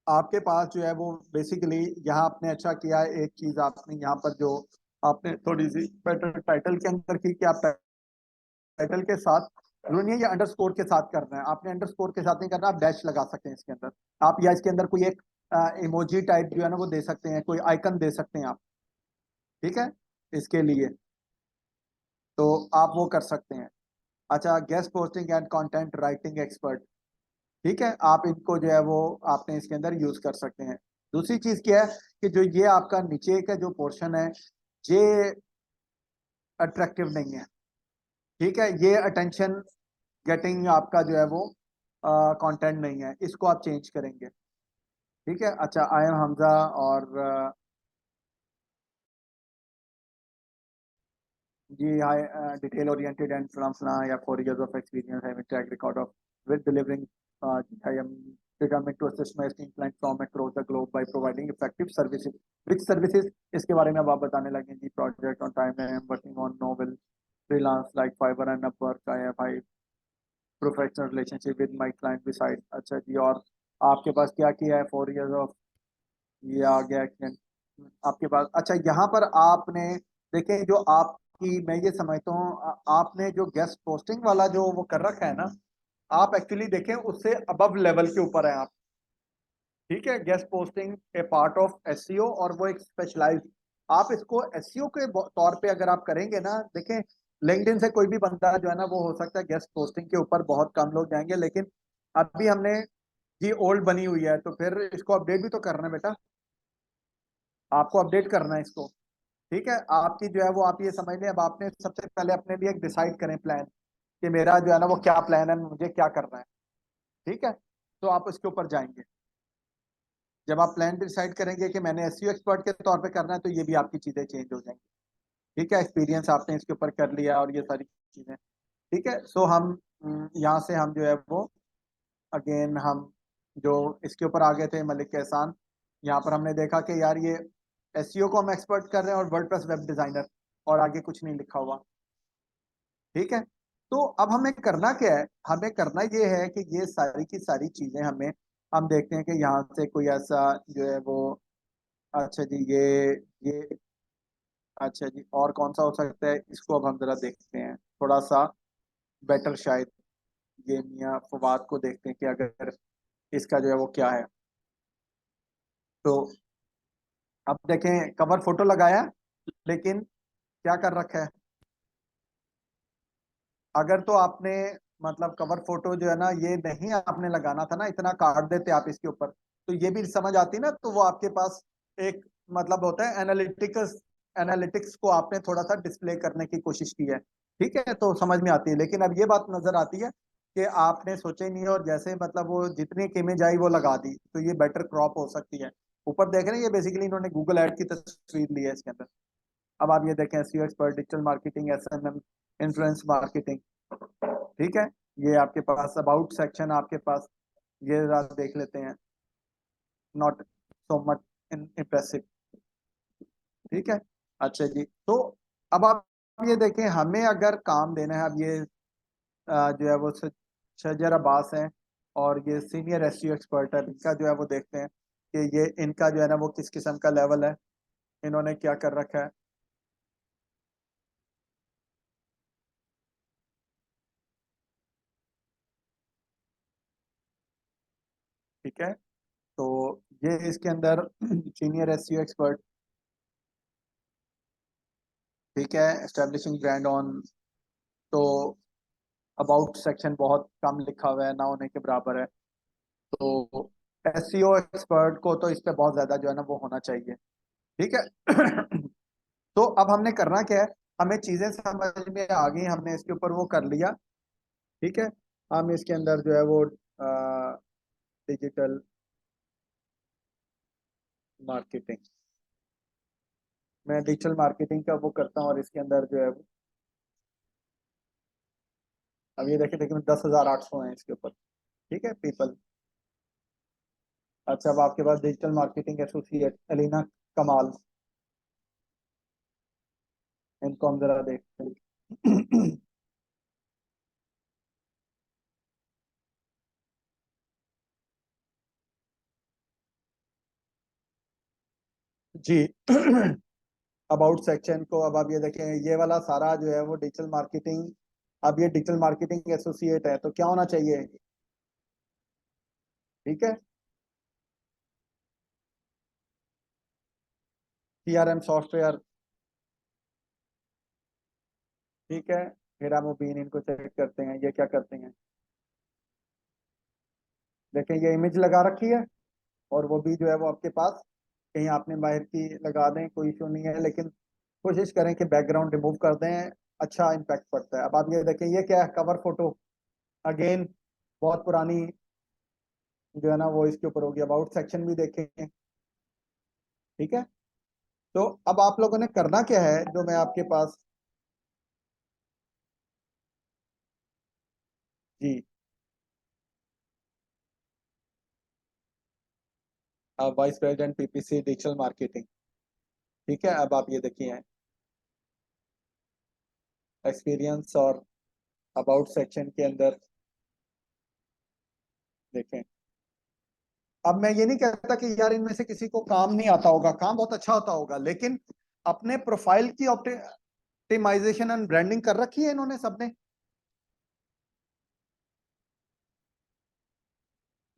आपके पास जो है वो बेसिकली, यहाँ आपने अच्छा किया है, एक चीज आपने यहाँ पर जो आपने थोड़ी सी बेटर टाइटल के अंदर की, कि आप टाइटल के साथ जरूरी नहीं है या अंडरस्कोर के साथ करना है, आपने अंडरस्कोर के साथ नहीं करना, आप डैश लगा सकते हैं इसके अंदर। आप या इसके अंदर कोई एक इमोजी टाइप जो है ना वो दे सकते हैं, कोई आइकन दे सकते हैं आप। ठीक है, इसके लिए तो आप वो कर सकते हैं। अच्छा, guest posting and content writing expert, ठीक है, आप इनको जो है वो आपने इसके अंदर यूज कर सकते हैं। दूसरी चीज क्या है कि जो ये आपका नीचे का जो पोर्शन है, ये अट्रैक्टिव नहीं है। ठीक है, ये अटेंशन गेटिंग आपका जो है वो कंटेंट नहीं है, इसको आप चेंज करेंगे। ठीक है। अच्छा, आई एम हमजा, और जी हाय, डिटेल ओरिएंटेड एंड फलाना या 4 years of experience, having track record of with delivering, I am determined to assist my esteemed client from across the globe by providing effective services. Which services, इसके बारे में अब आप बताने लगे जी। Project on time, I am working on novel freelance like Fiverr and Upwork. I have high professional relationship with my client beside. अच्छा जी, और आपके पास क्या किया है? 4 years ऑफ, ये आ गया client आपके पास। अच्छा, यहाँ पर आपने देखें, जो आपकी, मैं ये समझता हूँ आपने जो गेस्ट पोस्टिंग वाला जो वो कर रखा है ना, आप एक्चुअली देखें उससे अबव लेवल के ऊपर है आप। ठीक है, guest posting A part of SEO, और वो एक स्पेशलाइज्ड, आप इसको एसईओ के तौर पे अगर आप करेंगे ना, देखें लिंक्डइन से कोई भी बंदा जो है ना, वो हो सकता है गेस्ट पोस्टिंग के ऊपर बहुत कम लोग जाएंगे, लेकिन अभी हमने ये ओल्ड बनी हुई है, तो फिर इसको अपडेट भी तो करना है बेटा, आपको अपडेट करना है इसको। ठीक है, आपकी जो है वो आप ये समझ लें, अब आपने सबसे पहले अपने लिए एक डिसाइड करें प्लान, कि मेरा जो है ना वो क्या प्लान है, मुझे क्या करना है। ठीक है, तो आप उसके ऊपर जाएंगे। जब आप प्लान डिसाइड करेंगे कि मैंने एसईओ एक्सपर्ट के तौर पे करना है, तो ये भी आपकी चीजें चेंज हो जाएंगी। ठीक है, एक्सपीरियंस आपने इसके ऊपर कर लिया और ये सारी चीजें। ठीक है, सो हम यहाँ से हम जो है वो अगेन हम जो इसके ऊपर आ गए थे मलिक एहसान। यहाँ पर हमने देखा कि यार ये एसईओ को हम एक्सपर्ट कर रहे हैं और वर्डप्रेस वेब डिजाइनर, और आगे कुछ नहीं लिखा हुआ। ठीक है, तो अब हमें करना क्या है, हमें करना ये है कि ये सारी की सारी चीजें हमें, हम देखते हैं कि यहाँ से कोई ऐसा जो है वो, अच्छा जी ये अच्छा जी, और कौन सा हो सकता है, इसको अब हम जरा देखते हैं थोड़ा सा बेटर शायद। ये मियाँ फवाद को देखते हैं कि अगर इसका जो है वो क्या है। तो अब देखें, कवर फोटो लगाया, लेकिन क्या कर रखा है, अगर तो आपने मतलब कवर फोटो जो है ना, ये नहीं आपने लगाना था ना, इतना काट देते आप इसके ऊपर, तो ये भी समझ आती ना, तो वो आपके पास एक मतलब होता है एनालिटिक्स, एनालिटिक्स को आपने थोड़ा सा डिस्प्ले करने की कोशिश की है। ठीक है, तो समझ में आती है, लेकिन अब ये बात नजर आती है कि आपने सोचा ही नहीं है, और जैसे मतलब वो जितनी इमेज आई वो लगा दी, तो ये बेटर क्रॉप हो सकती है। ऊपर देख रहे हैं, ये बेसिकली इन्होंने गूगल ऐड की तस्वीर ली है इसके अंदर। अब आप ये देखें, SEO expert, digital marketing, SMM, influence marketing. ठीक है, ये आपके पास अबाउट सेक्शन आपके पास, ये जरा देख लेते हैं, नॉट सो मच इम्प्रेसिव। ठीक है, अच्छा जी, तो अब आप ये देखें, हमें अगर काम देना है, अब ये जो है वो शजर अब्बास हैं, और ये सीनियर एसईओ एक्सपर्ट है, इनका जो है वो देखते हैं कि ये इनका जो है ना वो किस किस्म का लेवल है, इन्होंने क्या कर रखा है। ठीक है, तो ये इसके अंदर सीनियर एसईओ एक्सपर्ट। ठीक है, एस्टेब्लिशिंग ब्रांड ऑन, तो अबाउट सेक्शन बहुत कम लिखा हुआ है, ना होने के बराबर है। तो एसईओ एक्सपर्ट को तो इस पे बहुत ज्यादा जो है ना वो होना चाहिए। ठीक है, तो अब हमने करना क्या है, हमें चीजें समझ में आ गई, हमने इसके ऊपर वो कर लिया। ठीक है, हम इसके अंदर जो है वो डिजिटल मार्केटिंग, मैं डिजिटल मार्केटिंग का वो करता हूँ, और इसके अंदर जो है वो, अब ये देखें देखिए 10,800 है इसके ऊपर। ठीक है, पीपल। अच्छा, अब आपके पास डिजिटल मार्केटिंग एसोसिएट अलीना कमाल, इनको हम जरा देखते हैं। जी, अबाउट सेक्शन को अब आप ये देखें, ये वाला सारा जो है वो डिजिटल मार्केटिंग, अब ये डिजिटल मार्केटिंग एसोसिएट है, तो क्या होना चाहिए। ठीक है, सीआरएम सॉफ्टवेयर। ठीक है, हेरा मुबीन, इनको चेक करते हैं, ये क्या करते हैं। देखें, ये इमेज लगा रखी है, और वो भी जो है वो आपके पास, कहीं आपने बाहर की लगा दें, कोई इशू नहीं है, लेकिन कोशिश करें कि बैकग्राउंड रिमूव कर दें, अच्छा इम्पैक्ट पड़ता है। अब आप ये देखें, ये क्या है, कवर फोटो, अगेन बहुत पुरानी जो है ना वो इसके ऊपर होगी। अबाउट सेक्शन भी देखें। ठीक है, तो अब आप लोगों ने करना क्या है, जो मैं आपके पास, जी, vice president PPC digital marketing. ठीक है, अब आप ये देखिए एक्सपीरियंस, और अबाउट सेक्शन के अंदर देखें। अब मैं ये नहीं कहता कि यार इनमें से किसी को काम नहीं आता होगा, काम बहुत अच्छा होता होगा, लेकिन अपने प्रोफाइल की ऑप्टिमाइजेशन एंड ब्रांडिंग कर रखी है इन्होंने सबने।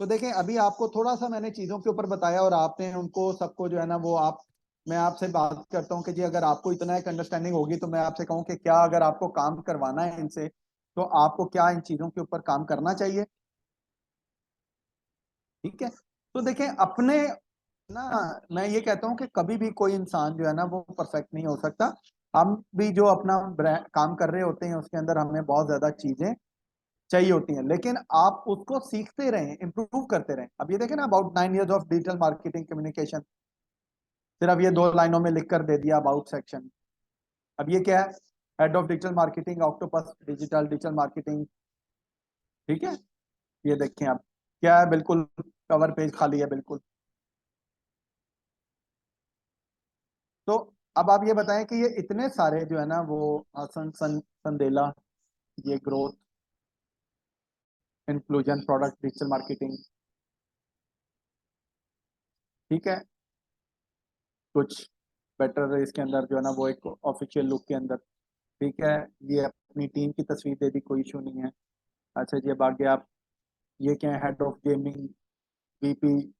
तो देखें, अभी आपको थोड़ा सा मैंने चीजों के ऊपर बताया, और आपने उनको सबको जो है ना वो आप मैं आपसे बात करता हूँ कि जी अगर आपको इतना एक अंडरस्टैंडिंग होगी तो मैं आपसे कहूँ कि क्या अगर आपको काम करवाना है इनसे तो आपको क्या इन चीजों के ऊपर काम करना चाहिए। ठीक है, तो देखें अपने ना, मैं ये कहता हूँ कि कभी भी कोई इंसान जो है ना वो परफेक्ट नहीं हो सकता। हम भी जो अपना काम कर रहे होते हैं उसके अंदर हमें बहुत ज्यादा चीजें चाहिए होती हैं, लेकिन आप उसको सीखते रहें, इंप्रूव करते रहें। अब ये देखें ना, about 9 years of digital marketing communication, सिर्फ ये 2 लाइनों में लिख कर दे दिया अबाउट सेक्शन। अब ये क्या है, head of digital marketing octopus digital digital marketing. ठीक है, ये देखें आप क्या है, बिल्कुल कवर पेज खाली है बिल्कुल। तो अब आप ये बताएं कि ये इतने सारे जो है ना वो हसन संदेला, ये growth, inclusion, product, digital marketing, ठीक है, कुछ बेटर इसके अंदर जो है ना वो एक ऑफिशियल लुक के अंदर। ठीक है, ये अपनी टीम की तस्वीर दे दी, कोई इशू नहीं है। अच्छा जी, अब आगे आप ये क्या है, हेड ऑफ गेमिंग, वीपी।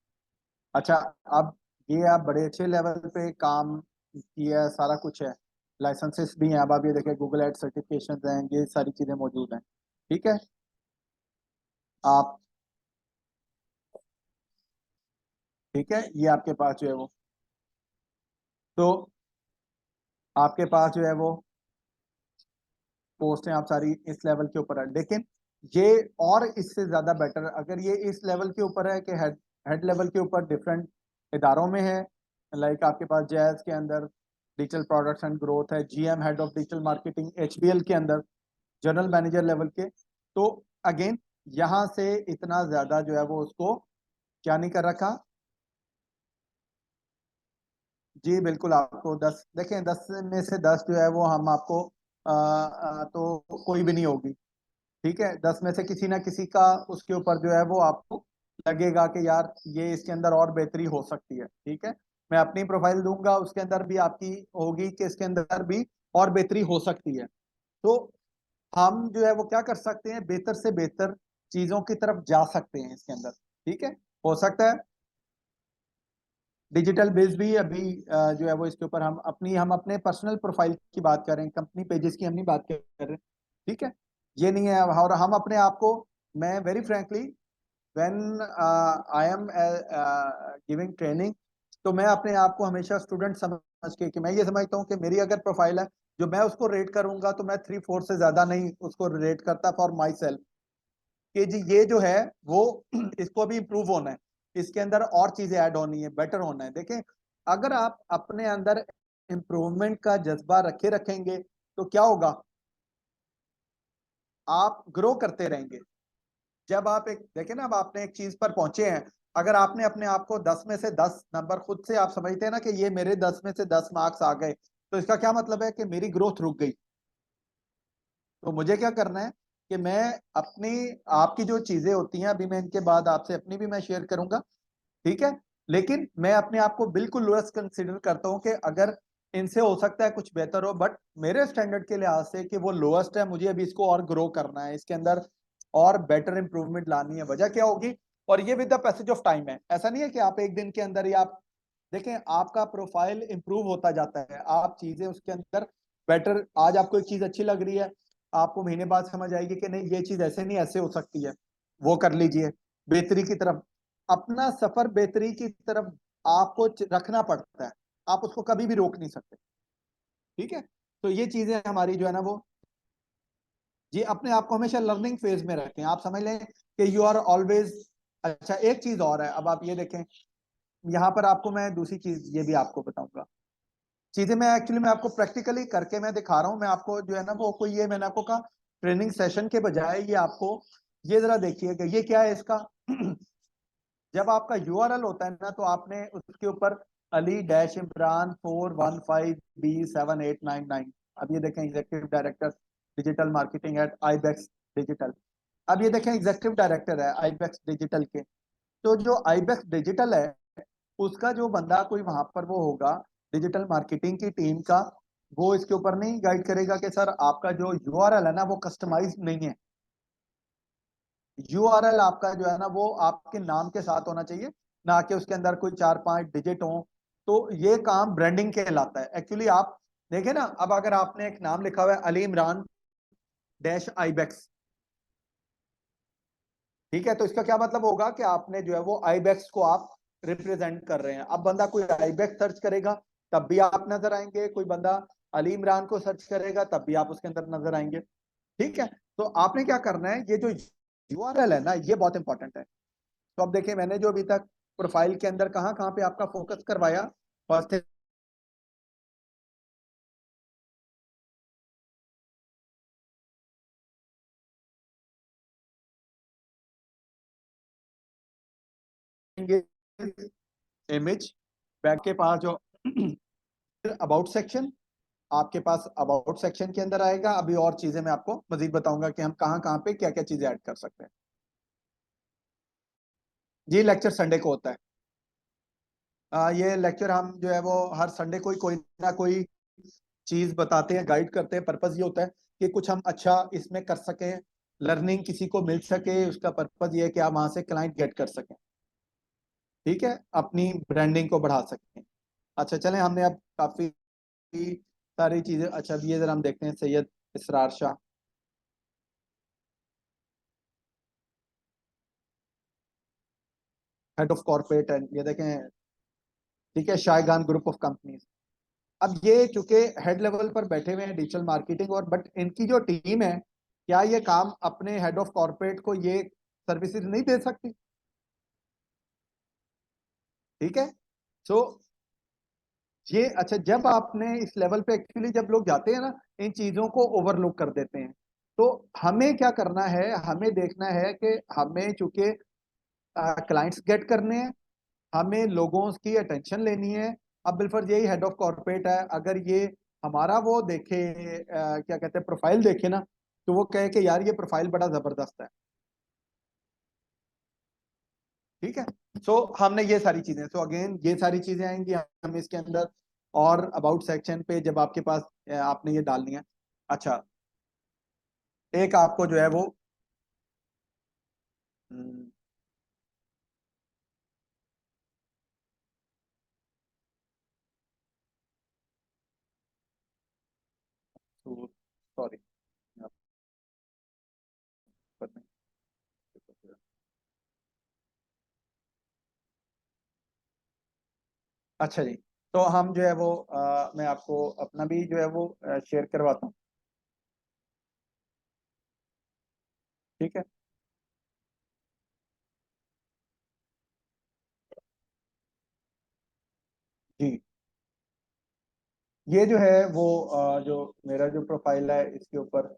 अच्छा, अब ये आप बड़े अच्छे लेवल पे काम किया है, सारा कुछ है, लाइसेंसेस भी हैं। अब आप ये देखें गूगल एड सर्टिफिकेशन हैं, ये सारी चीजें मौजूद हैं। ठीक है, आप, ठीक है, ये आपके पास जो है वो, तो आपके पास जो है वो पोस्ट है, आप सारी इस लेवल के ऊपर है। लेकिन ये और इससे ज्यादा बेटर, अगर ये इस लेवल के ऊपर है कि हेड हेड लेवल के ऊपर डिफरेंट इदारों में है, लाइक आपके पास जैज के अंदर डिजिटल प्रोडक्ट्स एंड ग्रोथ है, GM head of digital marketing HBL के अंदर, जनरल मैनेजर लेवल के, तो अगेन यहाँ से इतना ज्यादा जो है वो उसको क्या नहीं कर रखा। जी बिल्कुल, आपको 10 देखें, 10 में से 10 जो है वो हम आपको तो कोई भी नहीं होगी। ठीक है, 10 में से किसी ना किसी का उसके ऊपर जो है वो आपको लगेगा कि यार ये इसके अंदर और बेहतरी हो सकती है। ठीक है, मैं अपनी प्रोफाइल दूंगा, उसके अंदर भी आपकी होगी कि इसके अंदर भी और बेहतरी हो सकती है। तो हम जो है वो क्या कर सकते हैं, बेहतर से बेहतर चीजों की तरफ जा सकते हैं इसके अंदर। ठीक है, हो सकता है डिजिटल बेस भी अभी जो है वो इसके ऊपर हम अपने पर्सनल प्रोफाइल की बात कर रहे हैं, कंपनी पेजेस की हम नहीं बात कर रहे हैं। ठीक है, ये नहीं है, और हम अपने आप को, मैं very frankly when I am giving training, तो मैं अपने आप को हमेशा स्टूडेंट समझ के, कि मैं ये समझता हूँ कि मेरी अगर प्रोफाइल है जो मैं उसको रेट करूंगा तो मैं 3-4 से ज्यादा नहीं उसको रेट करता फॉर माई सेल्फ, कि जी ये जो है वो इसको भी इम्प्रूव होना है, इसके अंदर और चीजें ऐड होनी है, बेटर होना है। देखें, अगर आप अपने अंदर इम्प्रूवमेंट का जज्बा रखे रखेंगे तो क्या होगा, आप ग्रो करते रहेंगे। जब आप एक देखें ना, अब आपने एक चीज पर पहुंचे हैं, अगर आपने अपने आप को 10 में से 10 नंबर खुद से आप समझते हैं ना कि ये मेरे 10 में से 10 मार्क्स आ गए, तो इसका क्या मतलब है कि मेरी ग्रोथ रुक गई। तो मुझे क्या करना है कि मैं अपनी, आपकी जो चीजें होती हैं अभी मैं इनके बाद आपसे अपनी भी मैं शेयर करूंगा। ठीक है, लेकिन मैं अपने आप को बिल्कुल लोएस्ट कंसिडर करता हूं कि अगर इनसे हो सकता है कुछ बेहतर हो, बट मेरे स्टैंडर्ड के लिहाज से कि वो लोएस्ट है, मुझे अभी इसको और ग्रो करना है, इसके अंदर और बेटर इंप्रूवमेंट लानी है। वजह क्या होगी, और ये with the passage of time है, ऐसा नहीं है कि आप एक दिन के अंदर ही आप देखें, आपका प्रोफाइल इंप्रूव होता जाता है, आप चीजें उसके अंदर बेटर, आज आपको एक चीज अच्छी लग रही है, आपको महीने बाद समझ आएगी कि नहीं ये चीज ऐसे नहीं ऐसे हो सकती है, वो कर लीजिए, बेहतरी की तरफ। अपना सफर बेहतरी की तरफ आपको रखना पड़ता है, आप उसको कभी भी रोक नहीं सकते। ठीक है, तो ये चीजें हमारी जो है ना वो, जी अपने आप को हमेशा लर्निंग फेज में रखें, आप समझ लें कि यू आर ऑलवेज। अच्छा, एक चीज और है, अब आप ये देखें, यहाँ पर आपको मैं दूसरी चीज ये भी आपको बताऊंगा, चीजें मैं एक्चुअली मैं आपको प्रैक्टिकली करके मैं दिखा रहा हूँ, मैं आपको जो है ना वो कोई ये मैंने आपको कहा ट्रेनिंग सेशन के बजाय, ये आपको ये जरा देखिएगा ये क्या है इसका। जब आपका यूआरएल होता है ना तो आपने उसके ऊपर अली डैश इमरान 415B7899, अब ये देखें executive director digital marketing at Ibex digital. अब ये देखें एग्जीक्यूटिव डायरेक्टर है आईबेक्स डिजिटल के, तो जो आईबेक्स डिजिटल है उसका जो बंदा कोई वहां पर वो होगा डिजिटल मार्केटिंग की टीम का, वो इसके ऊपर नहीं गाइड करेगा कि सर आपका जो यूआरएल है ना वो कस्टमाइज नहीं है। यूआरएल आपका जो है ना वो आपके नाम के साथ होना चाहिए, ना कि उसके अंदर कोई 4-5 डिजिट हो, तो ये काम ब्रांडिंग कहलाता है एक्चुअली। आप देखें ना, अब अगर आपने एक नाम लिखा हुआ है अली इमरान डैश आईबैक्स, ठीक है, तो इसका क्या मतलब होगा कि आपने जो है वो आईबैक्स को आप रिप्रेजेंट कर रहे हैं। अब बंदा कोई आईबैक्स सर्च करेगा तब भी आप नजर आएंगे, कोई बंदा अली इमरान को सर्च करेगा तब भी आप उसके अंदर नजर आएंगे। ठीक है, तो आपने क्या करना है, ये जो यूआरएल है ना, ये बहुत इंपॉर्टेंट है। तो अब देखिए, मैंने जो अभी तक प्रोफाइल के अंदर कहाँ कहाँ पे आपका फोकस करवाया। फर्स्ट इमेज, बैक के पास जो अबाउट सेक्शन, आपके पास अबाउट सेक्शन के अंदर आएगा। अभी और चीजें मैं आपको मजीद बताऊंगा कि हम कहाँ कहाँ पे क्या क्या चीजें ऐड कर सकते हैं। ये लेक्चर संडे को होता है। ये लेक्चर हम जो है वो हर संडे को ही कोई ना कोई चीज बताते हैं, गाइड करते हैं। पर्पज ये होता है कि कुछ हम अच्छा इसमें कर सकें, लर्निंग किसी को मिल सके। उसका पर्पज ये है कि आप वहां से क्लाइंट गेट कर सकें, ठीक है, अपनी ब्रांडिंग को बढ़ा सकें। अच्छा चलें, हमने अब काफी सारी चीजें, अच्छा अब ये जरा हम देखते हैं, Syed Israr Shah, head of corporate and ये देखें, ठीक है, शायगान ग्रुप ऑफ कंपनीज। अब ये चूंकि हेड लेवल पर बैठे हुए हैं डिजिटल मार्केटिंग, और बट इनकी जो टीम है, क्या ये काम अपने हेड ऑफ कॉर्पोरेट को ये सर्विसेज नहीं दे सकती? ठीक है, सो ये अच्छा, जब आपने इस लेवल पे एक्चुअली जब लोग जाते हैं ना, इन चीजों को ओवरलुक कर देते हैं। तो हमें क्या करना है, हमें देखना है कि हमें चूंकि क्लाइंट्स गेट करने हैं, हमें लोगों की अटेंशन लेनी है। अब बिलफर्ज यही हेड ऑफ कॉर्पोरेट है, अगर ये हमारा वो देखे, क्या कहते हैं, प्रोफाइल देखे ना, तो वो कहे कि यार ये प्रोफाइल बड़ा जबरदस्त है। ठीक है, सो हमने ये सारी चीजें, सो अगेन ये सारी चीजें आएंगी हम इसके अंदर। और अबाउट सेक्शन पे जब आपके पास आपने ये डालनी है। अच्छा, एक आपको जो है वो सॉरी, अच्छा जी, तो हम जो है वो मैं आपको अपना भी जो है वो शेयर करवाता हूँ। ठीक है जी, ये जो है वो जो मेरा जो प्रोफाइल है इसके ऊपर,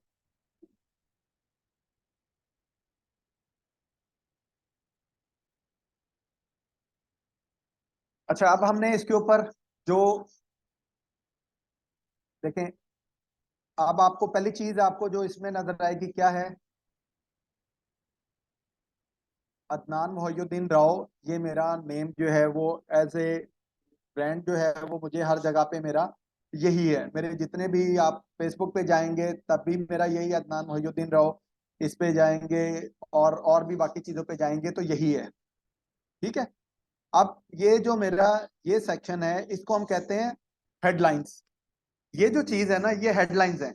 अच्छा अब हमने इसके ऊपर जो देखें, अब आपको पहली चीज आपको जो इसमें नजर आएगी क्या है, अदनान मोहिउद्दीन राव। ये मेरा नेम जो है वो एज ए ब्रांड जो है वो मुझे हर जगह पे मेरा यही है। मेरे जितने भी आप फेसबुक पे जाएंगे तब भी मेरा यही है, अदनान मोहिउद्दीन राव। इस पे जाएंगे और भी बाकी चीजों पे जाएंगे तो यही है। ठीक है, अब ये जो मेरा ये सेक्शन है, इसको हम कहते हैं हेडलाइंस। ये जो चीज है ना, ये हेडलाइंस है।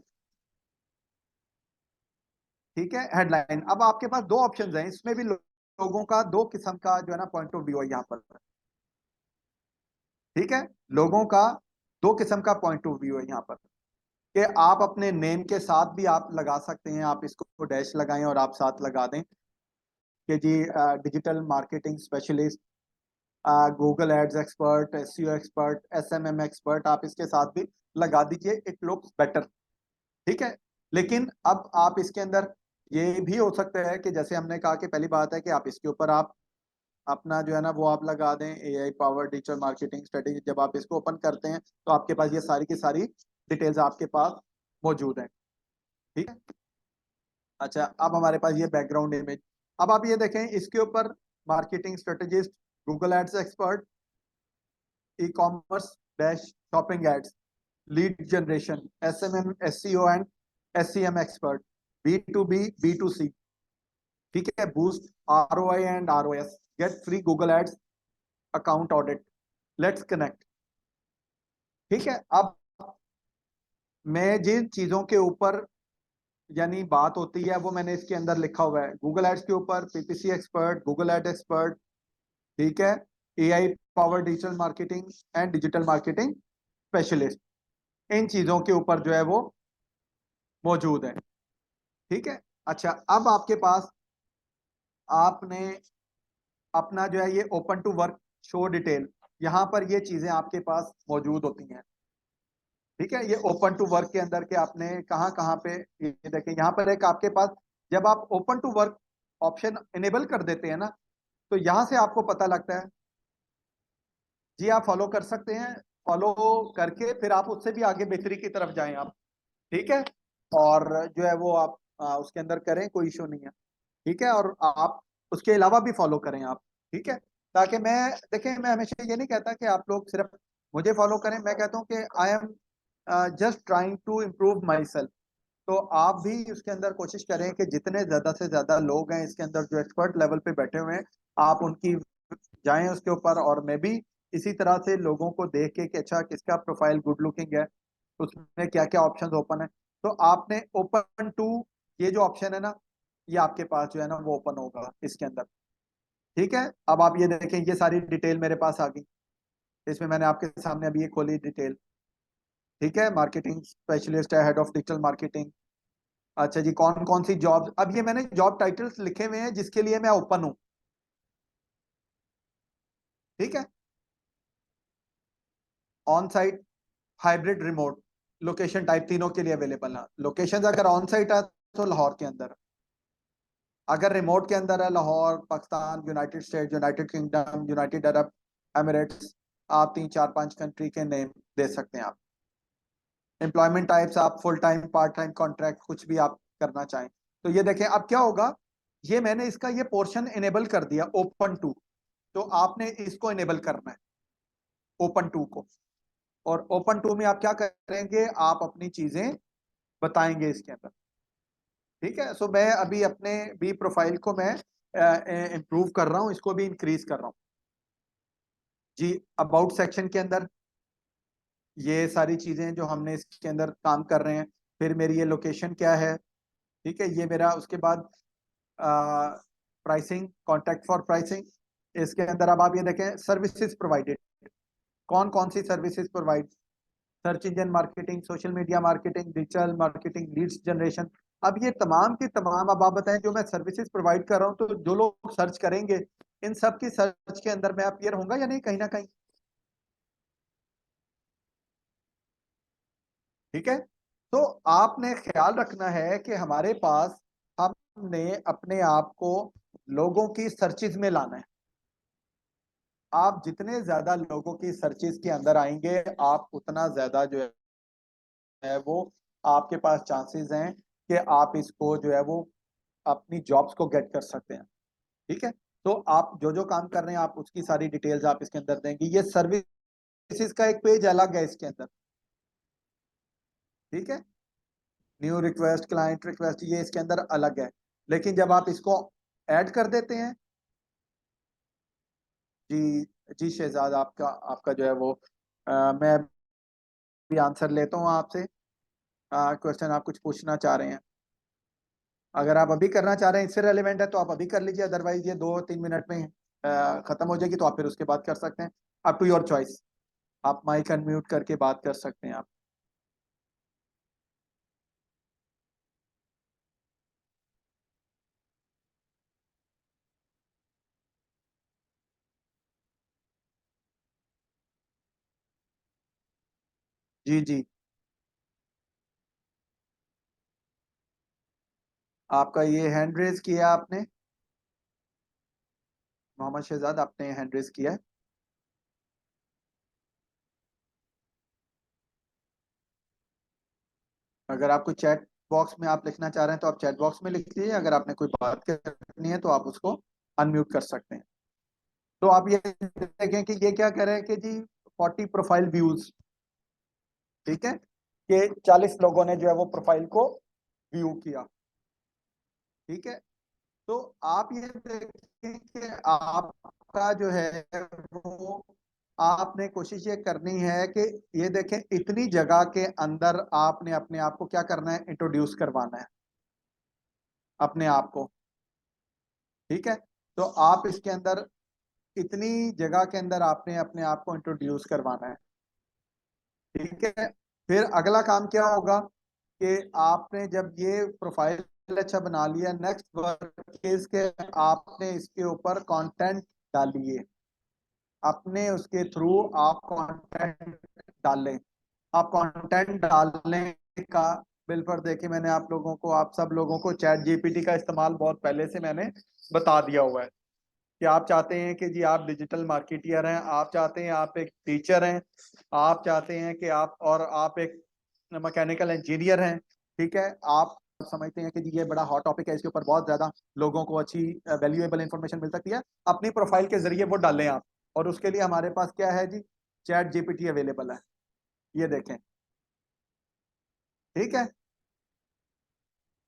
ठीक है, हेडलाइन। अब आपके पास दो ऑप्शंस हैं, इसमें भी लोगों का दो किस्म का जो है ना पॉइंट ऑफ व्यू है यहाँ पर। ठीक है, लोगों का दो किस्म का पॉइंट ऑफ व्यू है यहाँ पर, कि आप अपने नेम के साथ भी आप लगा सकते हैं, आप इसको डैश लगाएं और आप साथ लगा दें कि जी digital marketing specialist, Google ads expert, SEO expert, SMM expert, आप इसके साथ भी लगा दीजिए, इट लुक्स बेटर। ठीक है, लेकिन अब आप इसके अंदर ये भी हो सकता है कि जैसे हमने कहा कि पहली बात है कि आप इसके ऊपर आप अपना जो है ना वो आप लगा दें, AI power digital marketing strategy. जब आप इसको ओपन करते हैं तो आपके पास ये सारी की सारी डिटेल्स आपके पास मौजूद हैं। ठीक है, अच्छा अब हमारे पास ये बैकग्राउंड इमेज। अब आप ये देखें इसके ऊपर, marketing strategist, Google ads expert, e commerce dash shopping ads, lead generation, SMM SEO and SEM expert, B to B, B to C. ठीक है, boost ROI and ROS, get free Google ads account audit, let's connect. ठीक है। अब मैं जिन चीजों के ऊपर यानी बात होती है वो मैंने इसके अंदर लिखा हुआ है, गूगल एड्स के ऊपर PPC expert, Google ad expert, ठीक है, AI power digital marketing and digital marketing specialist, इन चीजों के ऊपर जो है वो मौजूद है। ठीक है। अच्छा, अब आपके पास आपने अपना जो है ये open to work show detail, यहाँ पर ये चीजें आपके पास मौजूद होती हैं। ठीक है, ये ओपन टू वर्क के अंदर के आपने कहाँ कहाँ पे, ये देखें यहाँ पर एक आपके पास, जब आप open to work option enable कर देते हैं ना, तो यहाँ से आपको पता लगता है। जी आप फॉलो कर सकते हैं, फॉलो करके फिर आप उससे भी आगे बेहतरी की तरफ जाएं आप। ठीक है, और जो है वो आप उसके अंदर करें, कोई इशू नहीं है। ठीक है, और आप उसके अलावा भी फॉलो करें आप। ठीक है, ताकि मैं, देखें मैं हमेशा ये नहीं कहता कि आप लोग सिर्फ मुझे फॉलो करें, मैं कहता हूँ कि I am just trying to improve my self. तो आप भी उसके अंदर कोशिश करें कि जितने ज्यादा से ज्यादा लोग हैं इसके अंदर जो एक्सपर्ट लेवल पे बैठे हुए हैं, आप उनकी जाएं उसके ऊपर, और मैं भी इसी तरह से लोगों को देख के कि अच्छा किसका प्रोफाइल गुड लुकिंग है, उसमें क्या क्या ऑप्शंस ओपन है, तो आपने ओपन टू, ये जो ऑप्शन है ना, ये आपके पास जो है ना वो ओपन होगा इसके अंदर। ठीक है, अब आप ये देखें, ये सारी डिटेल मेरे पास आ गई, इसमें मैंने आपके सामने अभी ये खोली डिटेल। ठीक है, मार्केटिंग स्पेशलिस्ट है, हेड ऑफ डिजिटल मार्केटिंग। अच्छा जी, कौन कौन सी जॉब, अब ये मैंने जॉब टाइटल्स लिखे हुए हैं जिसके लिए मैं ओपन हूं। ठीक है, on site, hybrid, remote, location type तीनों के लिए अवेलेबल है। लोकेशन अगर ऑन साइट है तो लाहौर के अंदर, अगर रिमोट के अंदर है Lahore, Pakistan, United state, United kingdom, United Arab Emirates, आप 3 4 5 कंट्री के नेम दे सकते हैं आप। एम्प्लॉयमेंट टाइप्स आप full time, part time, contract, कुछ भी आप करना चाहें। तो ये देखें अब क्या होगा, ये मैंने इसका ये पोर्शन इनेबल कर दिया ओपन टू, तो आपने इसको इनेबल करना है ओपन टू को। और ओपन टू में आप क्या करेंगे, आप अपनी चीजें बताएंगे इसके अंदर। ठीक है, सो मैं अभी अपने बी प्रोफाइल को मैं इम्प्रूव कर रहा हूँ, इसको भी इंक्रीज कर रहा हूँ। जी, अबाउट सेक्शन के अंदर ये सारी चीजें जो हमने इसके अंदर काम कर रहे हैं, फिर मेरी ये लोकेशन क्या है। ठीक है, ये मेरा, उसके बाद प्राइसिंग, कॉन्टैक्ट फॉर प्राइसिंग, इसके अंदर अब आप ये देखें सर्विसेज प्रोवाइडेड, कौन कौन सी services provide, search engine marketing, social media marketing, digital marketing, leads generation. अब ये तमाम की तमाम, अब आप बताएं जो मैं सर्विसेज प्रोवाइड कर रहा हूँ, तो जो लोग सर्च करेंगे इन सब की सर्च के अंदर मैं अपीयर होऊंगा या नहीं, कहीं ना कहीं। ठीक है, तो आपने ख्याल रखना है कि हमारे पास, हमने अपने आप को लोगों की सर्चिज में लाना है। आप जितने ज्यादा लोगों की सर्चिज के अंदर आएंगे, आप उतना ज्यादा जो है वो आपके पास चांसेस हैं कि आप इसको जो है वो अपनी जॉब्स को गेट कर सकते हैं। ठीक है, तो आप जो जो काम कर रहे हैं आप उसकी सारी डिटेल्स आप इसके अंदर देंगे। ये सर्विसेज का एक पेज अलग है इसके अंदर। ठीक है, न्यू रिक्वेस्ट, क्लाइंट रिक्वेस्ट, ये इसके अंदर अलग है। लेकिन जब आप इसको ऐड कर देते हैं, जी जी शहजाद, आपका आपका जो है वो मैं भी आंसर लेता हूँ आपसे। क्वेश्चन आप कुछ पूछना चाह रहे हैं, अगर आप अभी करना चाह रहे हैं, इससे रेलिवेंट है तो आप अभी कर लीजिए, अदरवाइज ये 2 3 मिनट में खत्म हो जाएगी, तो आप फिर उसके बाद कर सकते हैं। अप टू योर चॉइस, आप माइक अनम्यूट करके बात कर सकते हैं आप। जी जी, आपका ये हैंड रेज किया आपने, मोहम्मद शहजाद, आपने हैंड रेज किया है। अगर आपको चैट बॉक्स में आप लिखना चाह रहे हैं तो आप चैट बॉक्स में लिख लीजिए, अगर आपने कोई बात करनी है तो आप उसको अनम्यूट कर सकते हैं। तो आप ये देखें कि ये क्या कह रहे हैं कि जी 40 प्रोफाइल व्यूज। ठीक है, कि 40 लोगों ने जो है वो प्रोफाइल को व्यू किया। ठीक है, तो आप ये देखें कि आपका जो है वो आपने कोशिश ये करनी है कि ये देखें इतनी जगह के अंदर आपने अपने आप को क्या करना है, इंट्रोड्यूस करवाना है अपने आप को। ठीक है, तो आप इसके अंदर इतनी जगह के अंदर आपने अपने आप को इंट्रोड्यूस करवाना है। ठीक है, फिर अगला काम क्या होगा कि आपने जब ये प्रोफाइल अच्छा बना लिया, नेक्स्ट वर्क इज के आपने इसके ऊपर कंटेंट डालिए, अपने उसके थ्रू आप कंटेंट डालें। आप कंटेंट डालने का बिल पर देखिए, मैंने आप लोगों को, आप सब लोगों को चैट जीपीटी का इस्तेमाल बहुत पहले से मैंने बता दिया हुआ है कि आप चाहते हैं कि जी आप डिजिटल मार्केटियर हैं, आप चाहते हैं आप एक टीचर हैं, आप चाहते हैं कि आप एक मैकेनिकल इंजीनियर हैं। ठीक है, आप समझते हैं कि जी ये बड़ा हॉट टॉपिक है, इसके ऊपर बहुत ज्यादा लोगों को अच्छी वैल्यूएबल इंफॉर्मेशन मिल सकती है, अपनी प्रोफाइल के जरिए वो डालें आप। और उसके लिए हमारे पास क्या है जी, चैट जीपीटी अवेलेबल है, ये देखें। ठीक है,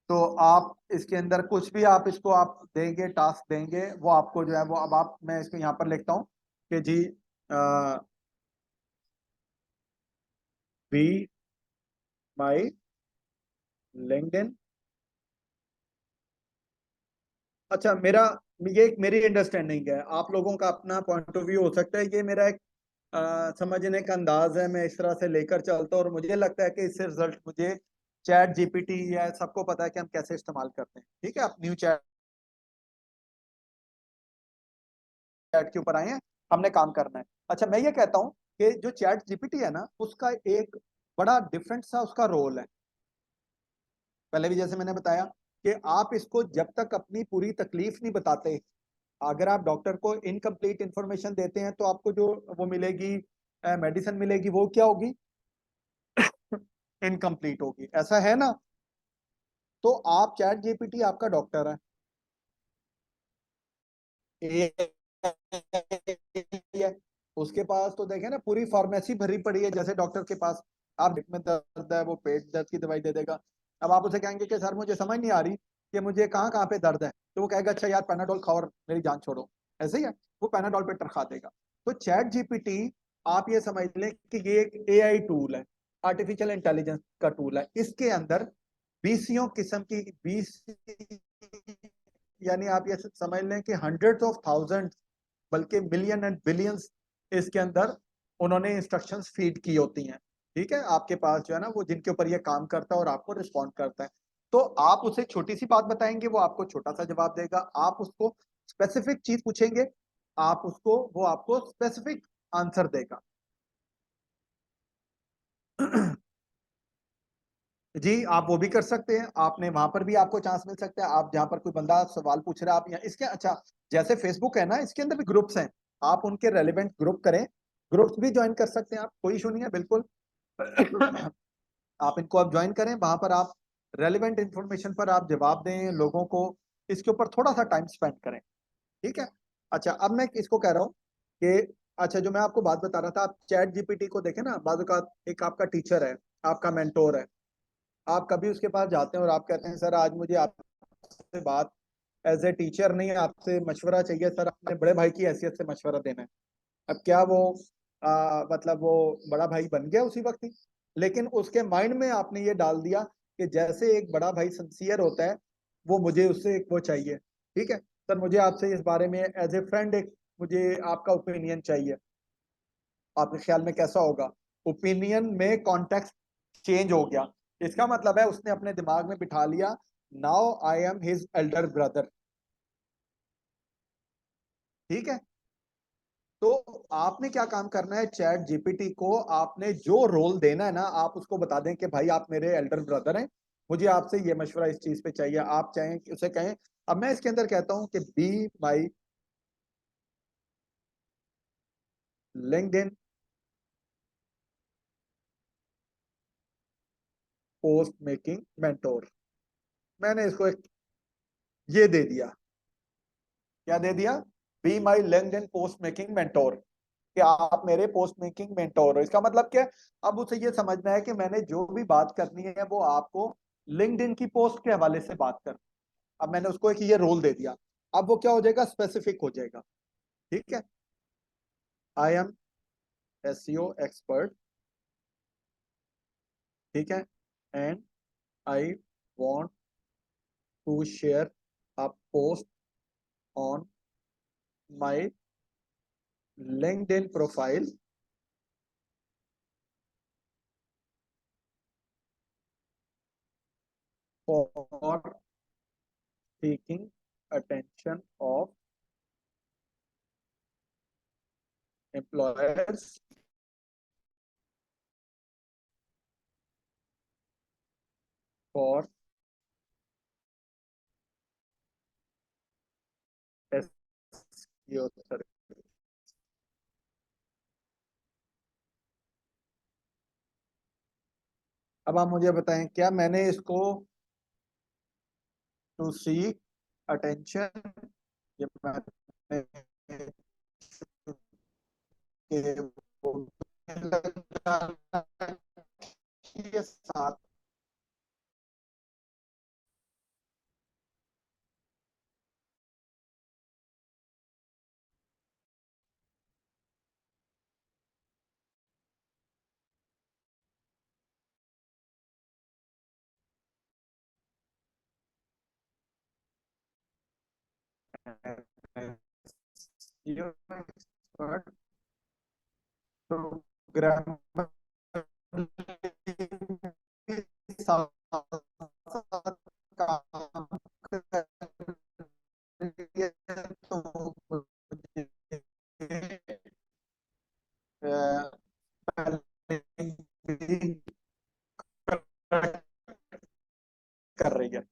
तो आप इसके अंदर कुछ भी आप इसको आप देंगे, टास्क देंगे, वो आपको जो है वो, अब आप, मैं इसको यहाँ पर लिखता हूँ कि जी बी माई लिंक्डइन। अच्छा, ये एक मेरी अंडरस्टैंडिंग है, आप लोगों का अपना पॉइंट ऑफ व्यू हो सकता है, ये मेरा एक समझने का अंदाज है, मैं इस तरह से लेकर चलता हूँ और मुझे लगता है कि इससे रिजल्ट मुझे चैट जीपीटी या सबको पता है कि हम कैसे इस्तेमाल करते हैं। ठीक है, आप न्यू चैट के ऊपर आए हैं, हमने काम करना है। अच्छा, मैं ये कहता हूँ कि जो चैट जीपीटी है ना, उसका एक बड़ा डिफरेंट सा उसका रोल है। पहले भी जैसे मैंने बताया कि आप इसको जब तक अपनी पूरी तकलीफ नहीं बताते, अगर आप डॉक्टर को इनकम्प्लीट इंफॉर्मेशन देते हैं तो आपको जो वो मिलेगी, मेडिसिन मिलेगी, वो क्या होगी, इनकम्प्लीट होगी, ऐसा है ना। तो आप, चैट जीपीटी आपका डॉक्टर है, है, उसके पास तो देखे ना पूरी फार्मेसी भरी पड़ी है, जैसे डॉक्टर के पास आप पेट में दर्द है वो पेट दर्द की दवाई दे देगा। अब आप उसे कहेंगे कि सर मुझे समझ नहीं आ रही कि मुझे कहाँ कहाँ पे दर्द है, तो वो कहेगा अच्छा यार पैनाडोल खाओ और मेरी जान छोड़ो, ऐसे ही है, वो पैनाडोल पे टरखा देगा। तो चैट जीपीटी, आप ये समझ लें कि ये एक एआई टूल है, आर्टिफिशियल इंटेलिजेंस का टूल है। इसके अंदर बीसियों किस्म की, 20, यानी आप ये समझ लें कि हंड्रेड्स ऑफ थाउजेंड, बल्कि मिलियन एंड बिलियंस इसके अंदर उन्होंने इंस्ट्रक्शंस फीड की होती हैं। ठीक है, आपके पास जो है ना वो, जिनके ऊपर ये काम करता है और आपको रिस्पॉन्ड करता है। तो आप उसे छोटी सी बात बताएंगे, वो आपको छोटा सा जवाब देगा। आप उसको स्पेसिफिक चीज पूछेंगे, आप उसको, वो आपको स्पेसिफिक आंसर देगा। जी, आप वो भी कर सकते हैं, आपने वहां पर भी आपको चांस मिल सकता है। आप जहां पर कोई बंदा सवाल पूछ रहा है, आप यहाँ इसके, अच्छा जैसे फेसबुक है ना, इसके अंदर भी ग्रुप्स हैं, आप उनके रेलिवेंट ग्रुप करें, ग्रुप्स भी ज्वाइन कर सकते हैं आप, कोई इशू नहीं है बिल्कुल। आप इनको आप ज्वाइन करें, वहां पर आप रेलिवेंट इंफॉर्मेशन पर आप जवाब दें लोगों को, इसके ऊपर थोड़ा सा टाइम स्पेंड करें। ठीक है, अच्छा अब मैं इसको कह रहा हूँ कि, अच्छा जो मैं आपको बात बता रहा था, आप चैट जीपीटी को देखें ना, बाजू का एक आपका टीचर है, आपका मेंटोर है, आप कभी उसके पास जाते हैं और आप कहते हैं सर आज मुझे आपसे बात एज ए टीचर नहीं, आपसे मशवरा चाहिए सर, अपने बड़े भाई की हैसियत से मशवरा देना है। अब क्या वो मतलब वो बड़ा भाई बन गया उसी वक्त ही, लेकिन उसके माइंड में आपने ये डाल दिया कि जैसे एक बड़ा भाई सिंसियर होता है, वो मुझे उससे एक वो चाहिए। ठीक है सर, मुझे आपसे इस बारे में एज ए फ्रेंड एक, मुझे आपका ओपिनियन चाहिए, आपके ख्याल में कैसा होगा। ओपिनियन में कॉन्टेक्स्ट चेंज हो गया, इसका मतलब है उसने अपने दिमाग में बिठा लिया, now I am his Elder brother. ठीक है, तो आपने क्या काम करना है, चैट जीपीटी को आपने जो रोल देना है ना, आप उसको बता दें कि भाई आप मेरे एल्डर ब्रदर हैं, मुझे आपसे ये मशवरा इस चीज पे चाहिए। आप चाहें कि उसे कहें, अब मैं इसके अंदर कहता हूं कि be my LinkedIn post making mentor, मैंने इसको एक ये दे दिया, क्या दे दिया, be my LinkedIn post making mentor, कि आप मेरे पोस्ट मेकिंग मेंटोर हो। इसका मतलब क्या है, अब उसे ये समझना है कि मैंने जो भी बात करनी है वो आपको लिंक्डइन की पोस्ट के हवाले से बात कर, अब मैंने उसको एक ये रोल दे दिया, अब वो क्या हो जाएगा, स्पेसिफिक हो जाएगा। ठीक है, आई एम SEO expert, ठीक है, and I want to share a post on my LinkedIn profile for seeking attention of employers for SEO service। अब आप मुझे बताएं, क्या मैंने इसको टू सीक अटेंशन, ये मैंने के साथ प्रोग्रामर के साथ काम करिए तो मुझे कर रही है।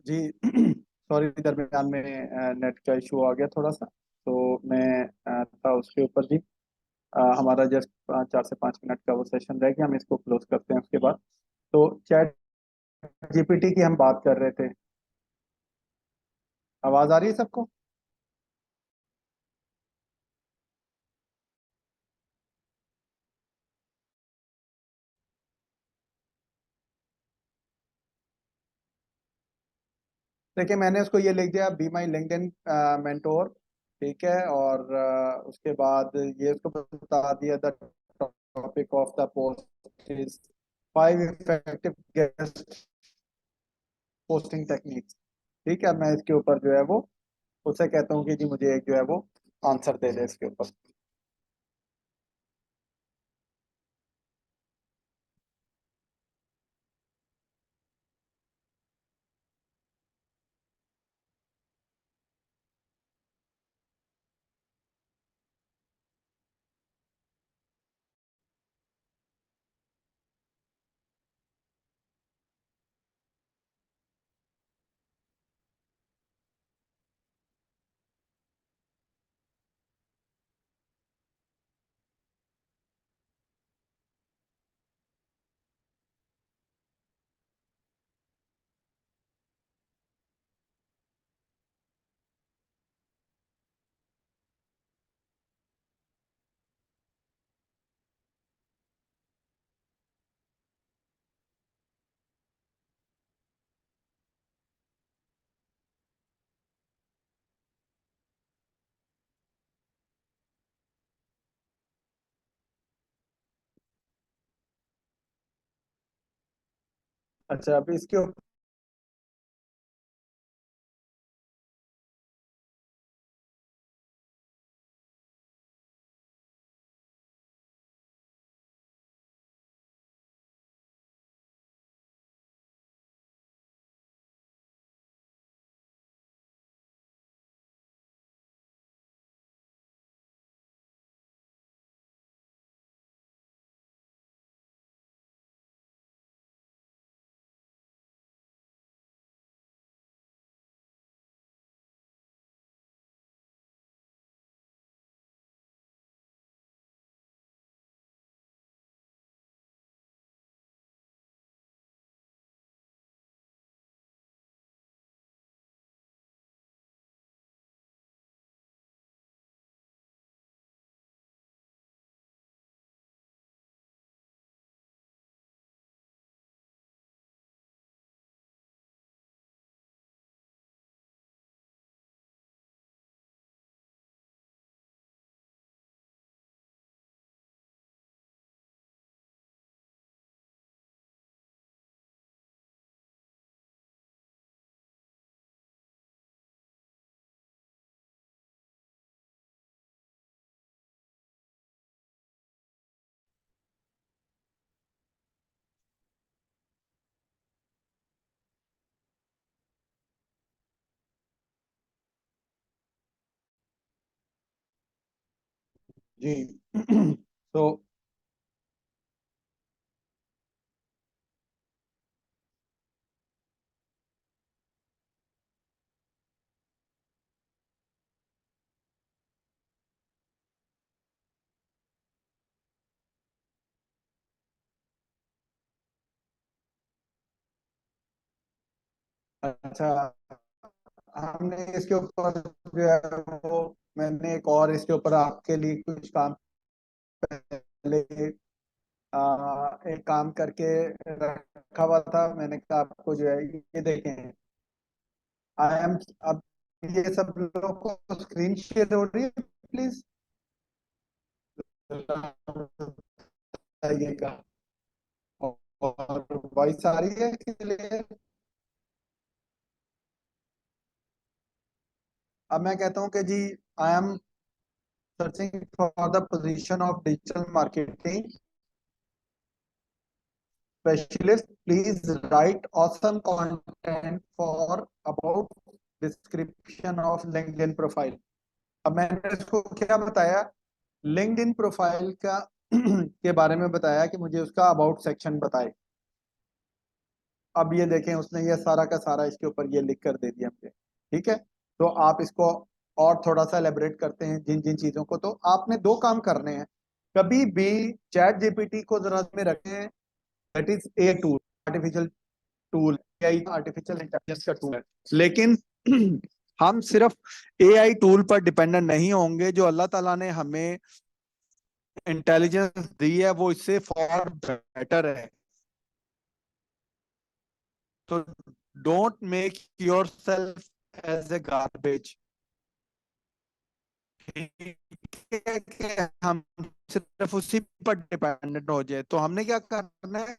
जी सॉरी, दरमियान में नेट का इशू आ गया थोड़ा सा। तो मैं था उसके ऊपर जी। हमारा जस्ट 4 से 5 मिनट का वो सेशन रह गया, हम इसको क्लोज करते हैं उसके बाद। तो चैट जीपीटी की हम बात कर रहे थे। आवाज आ रही है सबको? देखिए, मैंने उसको ये लिख दिया, बी माई लिंक्डइन मेंटोर। ठीक है, और उसके बाद ये उसको बता दिया, the topic of the post is 5 effective guest posting techniques. ठीक है, मैं इसके ऊपर जो है वो उससे कहता हूँ कि जी मुझे एक जो है वो आंसर दे दे इसके ऊपर। अच्छा, अभी इसके ऊपर जी तो अच्छा, हमने इसके ऊपर जो है वो, मैंने एक और इसके ऊपर आपके लिए कुछ काम पहले एक काम करके रखा हुआ था। मैंने कहा आपको जो है ये देखें, आई एम, अब ये सब लोगों को स्क्रीन शेयर हो रही है प्लीज बताइएगा। और वॉइस आ रही है क्लियर? अब मैं कहता हूँ कि जी, I am searching for the position of digital marketing specialist. Please write awesome content for about description of LinkedIn profile. अब मैंने इसको क्या बताया, लिंक्डइन प्रोफाइल का के बारे में बताया कि मुझे उसका अबाउट सेक्शन बताए। अब ये देखें, उसने ये सारा का सारा इसके ऊपर ये लिख कर दे दिया मुझे। ठीक है, तो आप इसको और थोड़ा सा एलेबरेट करते हैं जिन जिन चीजों को। तो आपने दो काम करने हैं, कभी भी चैट जीपीटी को जरा में रखें, that is a tool, artificial tool, AI artificial intelligence का टूल है। लेकिन हम सिर्फ एआई टूल पर डिपेंडेंट नहीं होंगे। जो अल्लाह ताला ने हमें इंटेलिजेंस दी है वो इससे फॉर बेटर है। तो don't make your self as a garbage. कि हम सिर्फ उसी पर डिपेंडेंट हो जाए। तो हमने क्या करना है,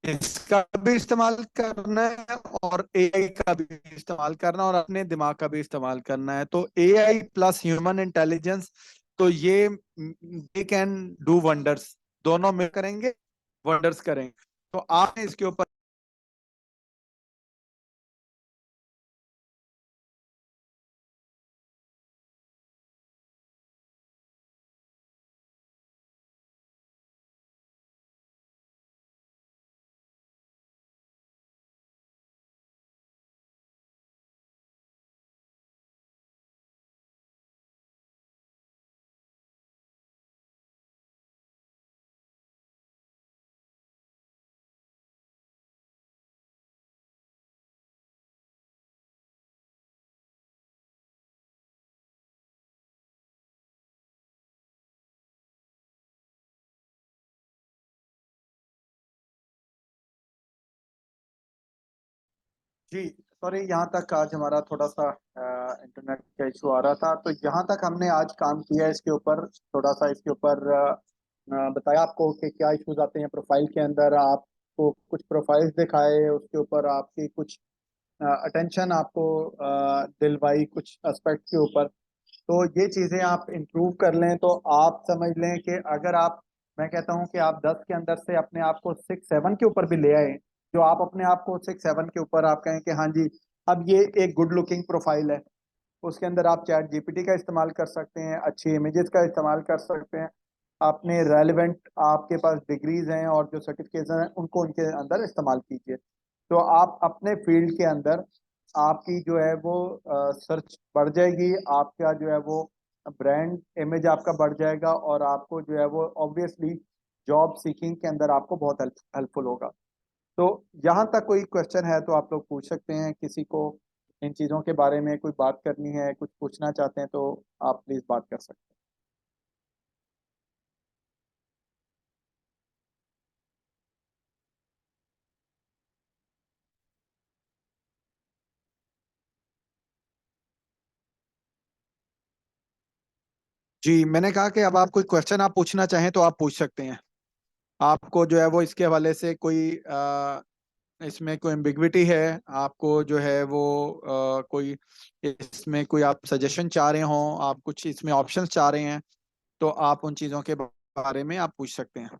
इसका भी इस्तेमाल करना है और एआई का भी इस्तेमाल करना है और अपने दिमाग का भी इस्तेमाल करना है। तो एआई प्लस ह्यूमन इंटेलिजेंस, तो ये दे कैन डू वंडर्स। दोनों मिल करेंगे, वंडर्स करेंगे। तो आपने इसके ऊपर जी, सॉरी, यहाँ तक आज हमारा थोड़ा सा इंटरनेट का इशू आ रहा था। तो यहाँ तक हमने आज काम किया है इसके ऊपर, थोड़ा सा इसके ऊपर बताया आपको कि क्या इश्यूज आते हैं प्रोफाइल के अंदर। आपको कुछ प्रोफाइल्स दिखाए, उसके ऊपर आपकी कुछ अटेंशन आपको दिलवाई कुछ एस्पेक्ट के ऊपर। तो ये चीज़ें आप इम्प्रूव कर लें तो आप समझ लें कि अगर आप, मैं कहता हूँ कि आप 10 के अंदर से अपने आप को 6-7 के ऊपर भी ले आए, जो आप अपने आप को 6-7 के ऊपर आप कहें कि हाँ जी, अब ये एक गुड लुकिंग प्रोफाइल है। उसके अंदर आप चैट जीपीटी का इस्तेमाल कर सकते हैं, अच्छी इमेजेस का इस्तेमाल कर सकते हैं, अपने रेलिवेंट आपके पास डिग्रीज हैं और जो सर्टिफिकेशन हैं उनको उनके अंदर इस्तेमाल कीजिए। तो आप अपने फील्ड के अंदर आपकी जो है वो सर्च बढ़ जाएगी, आपका जो है वो ब्रांड इमेज आपका बढ़ जाएगा और आपको जो है वो ऑब्वियसली जॉब सीकिंग के अंदर आपको बहुत हेल्पफुल होगा। तो यहाँ तक कोई क्वेश्चन है तो आप लोग पूछ सकते हैं। किसी को इन चीज़ों के बारे में कोई बात करनी है, कुछ पूछना चाहते हैं तो आप प्लीज़ बात कर सकते हैं। जी, मैंने कहा कि अब आप कोई क्वेश्चन आप पूछना चाहें तो आप पूछ सकते हैं। आपको जो है वो इसके हवाले से कोई इसमें कोई एम्बिग्विटी है, आपको जो है वो कोई इसमें कोई आप सजेशन चाह रहे हो, आप कुछ इसमें ऑप्शंस चाह रहे हैं, तो आप उन चीज़ों के बारे में आप पूछ सकते हैं।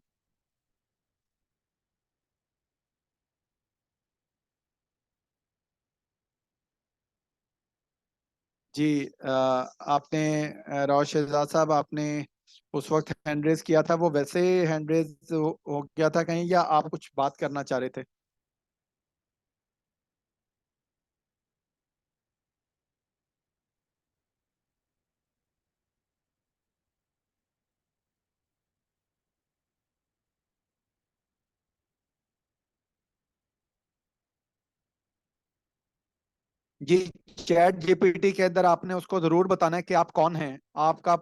जी, आपने राव शहजाद साहब, आपने उस वक्त हैंड रेज किया था, वो वैसे हैंड रेज हो गया था कहीं, या आप कुछ बात करना चाह रहे थे? जी, चैट जीपीटी के अंदर आपने उसको जरूर बताना है कि आप कौन हैं, आपका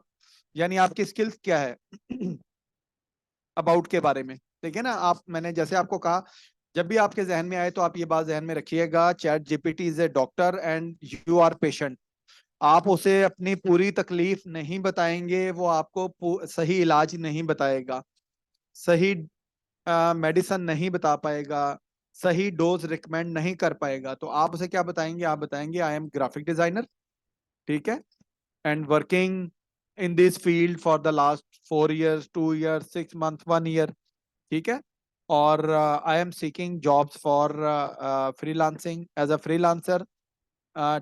यानी आपकी स्किल्स क्या है अबाउट के बारे में। देखिए ना, आप, मैंने जैसे आपको कहा, जब भी आपके जहन में आए तो आप ये बात जहन में रखिएगा, ChatGPT is a doctor and you are patient. आप उसे अपनी पूरी तकलीफ नहीं बताएंगे, वो आपको सही इलाज नहीं बताएगा, सही मेडिसिन नहीं बता पाएगा, सही डोज रिकमेंड नहीं कर पाएगा। तो आप उसे क्या बताएंगे? आप बताएंगे आई एम ग्राफिक डिजाइनर, ठीक है, and working in this field for the last 4 years, 2 years, 6 months, 1 year, ठीक है, और I am seeking jobs for freelancing as a freelancer,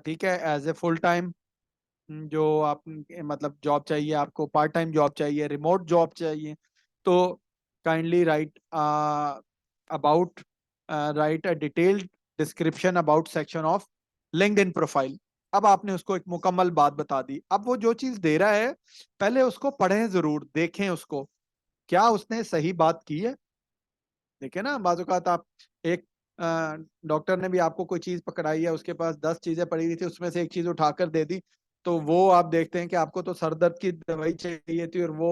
ठीक है, एज ए फुल टाइम, जो आप मतलब जॉब चाहिए आपको, पार्ट टाइम जॉब चाहिए, रिमोट जॉब चाहिए। तो kindly right about right a detailed description about section of LinkedIn profile. अब आपने उसको एक मुकम्मल बात बता दी। अब वो जो चीज दे रहा है पहले उसको पढ़ें, जरूर देखें उसको, क्या उसने सही बात की है। देखिए ना, बाजू का आप एक डॉक्टर ने भी आपको कोई चीज पकड़ाई है, उसके पास 10 चीजें पड़ी हुई थी, उसमें से एक चीज उठाकर दे दी, तो वो आप देखते हैं कि आपको तो सर दर्द की दवाई चाहिए थी, और वो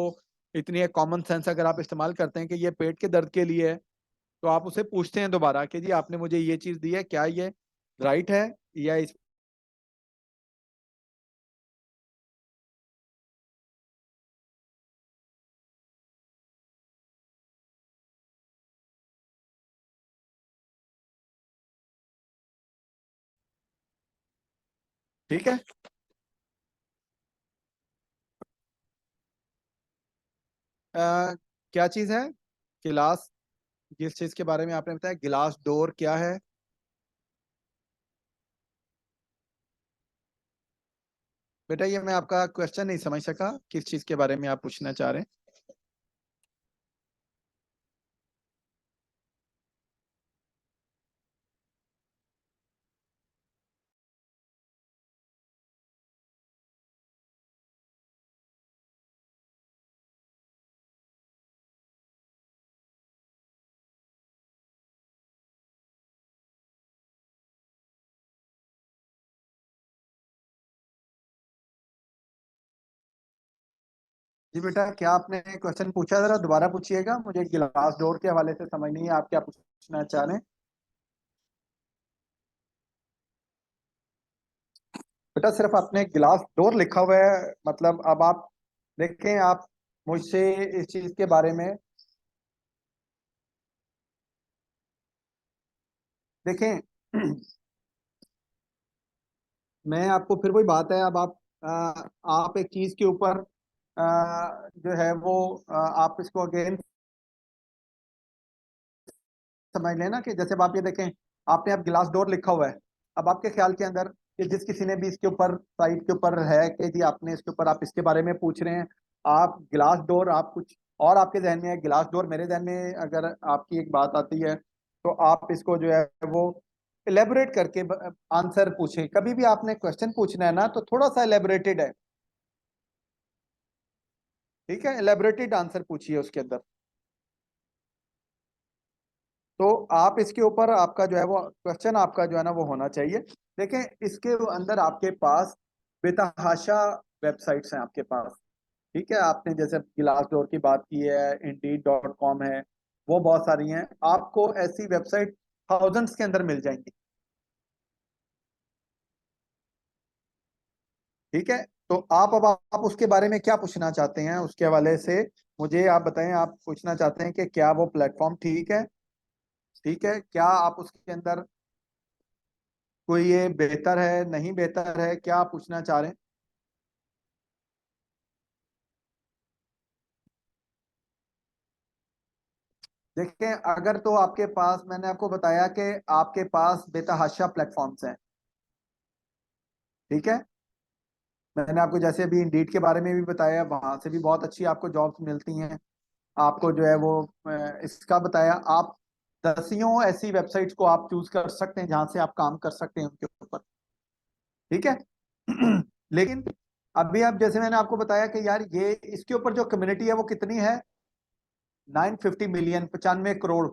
इतनी एक कॉमन सेंस अगर आप इस्तेमाल करते हैं कि ये पेट के दर्द के लिए है, तो आप उसे पूछते हैं दोबारा कि जी आपने मुझे ये चीज दी है, क्या ये राइट है या इस। ठीक है। क्या चीज है गिलास? जिस चीज के बारे में आपने बताया गिलास डोर, क्या है? बेटा ये मैं आपका क्वेश्चन नहीं समझ सका, किस चीज के बारे में आप पूछना चाह रहे हैं? जी बेटा, क्या आपने क्वेश्चन पूछा, जरा दोबारा पूछिएगा, मुझे गिलास डोर के हवाले से समझ नहीं है आप क्या पूछना चाह रहे हैं। बेटा सिर्फ आपने गिलास डोर लिखा हुआ है, मतलब अब आप देखें, आप मुझसे इस चीज के बारे में देखें। मैं आपको फिर वही बात है, अब आप एक चीज के ऊपर जो है वो आप इसको अगेन समझ लेना कि जैसे अब आप ये देखें, आपने अब गिलास डोर लिखा हुआ है, अब आपके ख्याल के अंदर कि जिस किसी ने भी इसके ऊपर साइट के ऊपर है कि जी आपने इसके ऊपर आप इसके बारे में पूछ रहे हैं, आप गिलास डोर, आप कुछ और आपके जहन में है गिलास डोर, मेरे जहन में अगर आपकी एक बात आती है तो आप इसको जो है वो इलेबोरेट करके आंसर पूछें। कभी भी आपने क्वेश्चन पूछना है ना तो थोड़ा सा इलेबोरेटेड है, ठीक है, इलेबोरेटेड आंसर पूछिए उसके अंदर। तो आप इसके ऊपर आपका जो है वो क्वेश्चन आपका जो है ना वो होना चाहिए। देखें इसके अंदर आपके पास बेतहाशा वेबसाइट्स हैं आपके पास, ठीक है, आपने जैसे गिलास डोर की बात की है, Indeed.com है, वो बहुत सारी हैं, आपको ऐसी वेबसाइट थाउजेंड्स के अंदर मिल जाएंगी। ठीक है, तो आप अब आप उसके बारे में क्या पूछना चाहते हैं उसके हवाले से मुझे आप बताएं। आप पूछना चाहते हैं कि क्या वो प्लेटफॉर्म ठीक है? ठीक है, क्या आप उसके अंदर कोई ये बेहतर है नहीं बेहतर है, क्या आप पूछना चाह रहे हैं? देखें अगर तो आपके पास, मैंने आपको बताया कि आपके पास बेतहाशा प्लेटफॉर्म्स हैं, ठीक है, मैंने आपको जैसे अभी इंडीड के बारे में भी बताया, वहां से भी बहुत अच्छी आपको जॉब्स मिलती हैं। आपको जो है वो इसका बताया, आप दसियों ऐसी वेबसाइट्स को आप चूज कर सकते हैं जहां से आप काम कर सकते हैं उनके ऊपर, ठीक है। लेकिन अभी आप जैसे मैंने आपको बताया कि यार ये इसके ऊपर जो कम्युनिटी है वो कितनी है, 950 मिलियन, 95 करोड़।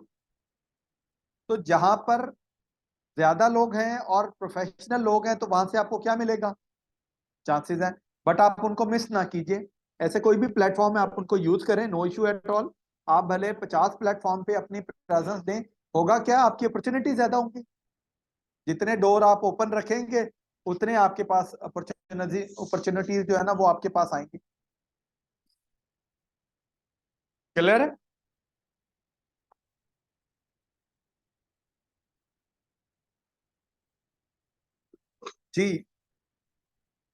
तो जहां पर ज्यादा लोग हैं और प्रोफेशनल लोग हैं तो वहां से आपको क्या मिलेगा, चांसेस हैं। बट आप उनको मिस ना कीजिए, ऐसे कोई भी प्लेटफॉर्म है आप उनको यूज करें, नो इशू एट ऑल। आप भले 50 प्लेटफॉर्म पे अपनी प्रेजेंस दें, होगा क्या, आपकी अपॉर्चुनिटी ज्यादा होंगी। जितने डोर आप ओपन रखेंगे उतने आपके पास अपॉर्चुनिटीज जो है ना वो आपके पास आएंगी। क्लियर है? जी,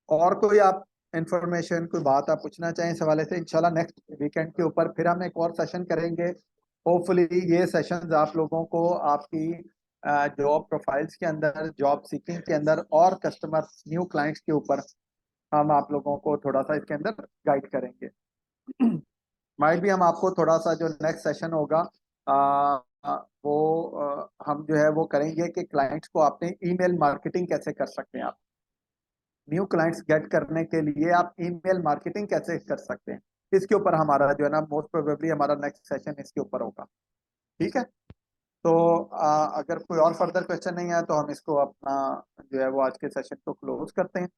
और कोई आप इंफॉर्मेशन, कोई बात आप पूछना चाहें इस हवाले से, इंशाल्लाह नेक्स्ट वीकेंड के ऊपर फिर हम एक और सेशन करेंगे। होपफुली ये सेशंस आप लोगों को आपकी जॉब प्रोफाइल्स के अंदर, जॉब सीकिंग के अंदर और कस्टमर न्यू क्लाइंट्स के ऊपर हम आप लोगों को थोड़ा सा इसके अंदर गाइड करेंगे। माइट भी हम आपको थोड़ा सा जो नेक्स्ट सेशन होगा हम जो है वो करेंगे कि क्लाइंट्स को आपने ईमेल मार्केटिंग कैसे कर सकते हैं। आप न्यू क्लाइंट्स गेट करने के लिए आप ईमेल मार्केटिंग कैसे कर सकते हैं, इसके ऊपर हमारा जो है ना मोस्ट प्रोबेबली हमारा नेक्स्ट सेशन इसके ऊपर होगा। ठीक है। तो अगर कोई और फर्दर क्वेश्चन नहीं है तो हम इसको अपना जो है वो आज के सेशन को क्लोज करते हैं,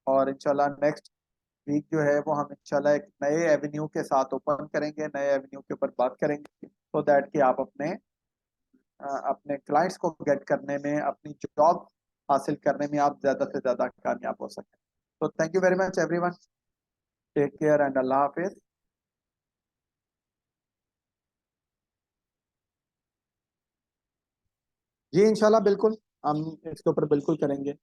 और इंशाल्लाह नेक्स्ट वीक जो है वो हम इंशाल्लाह एक नए एवेन्यू के साथ ओपन करेंगे, नए एवेन्यू के ऊपर बात करेंगे, तो दैट कि आप अपने क्लाइंट्स को गेट करने में, अपनी जॉब हासिल करने में आप ज्यादा से ज्यादा कामयाब हो सकें। तो thank you very much everyone, take care and Allah हाफिज। जी इंशाल्लाह बिल्कुल, हम इसके ऊपर बिल्कुल करेंगे।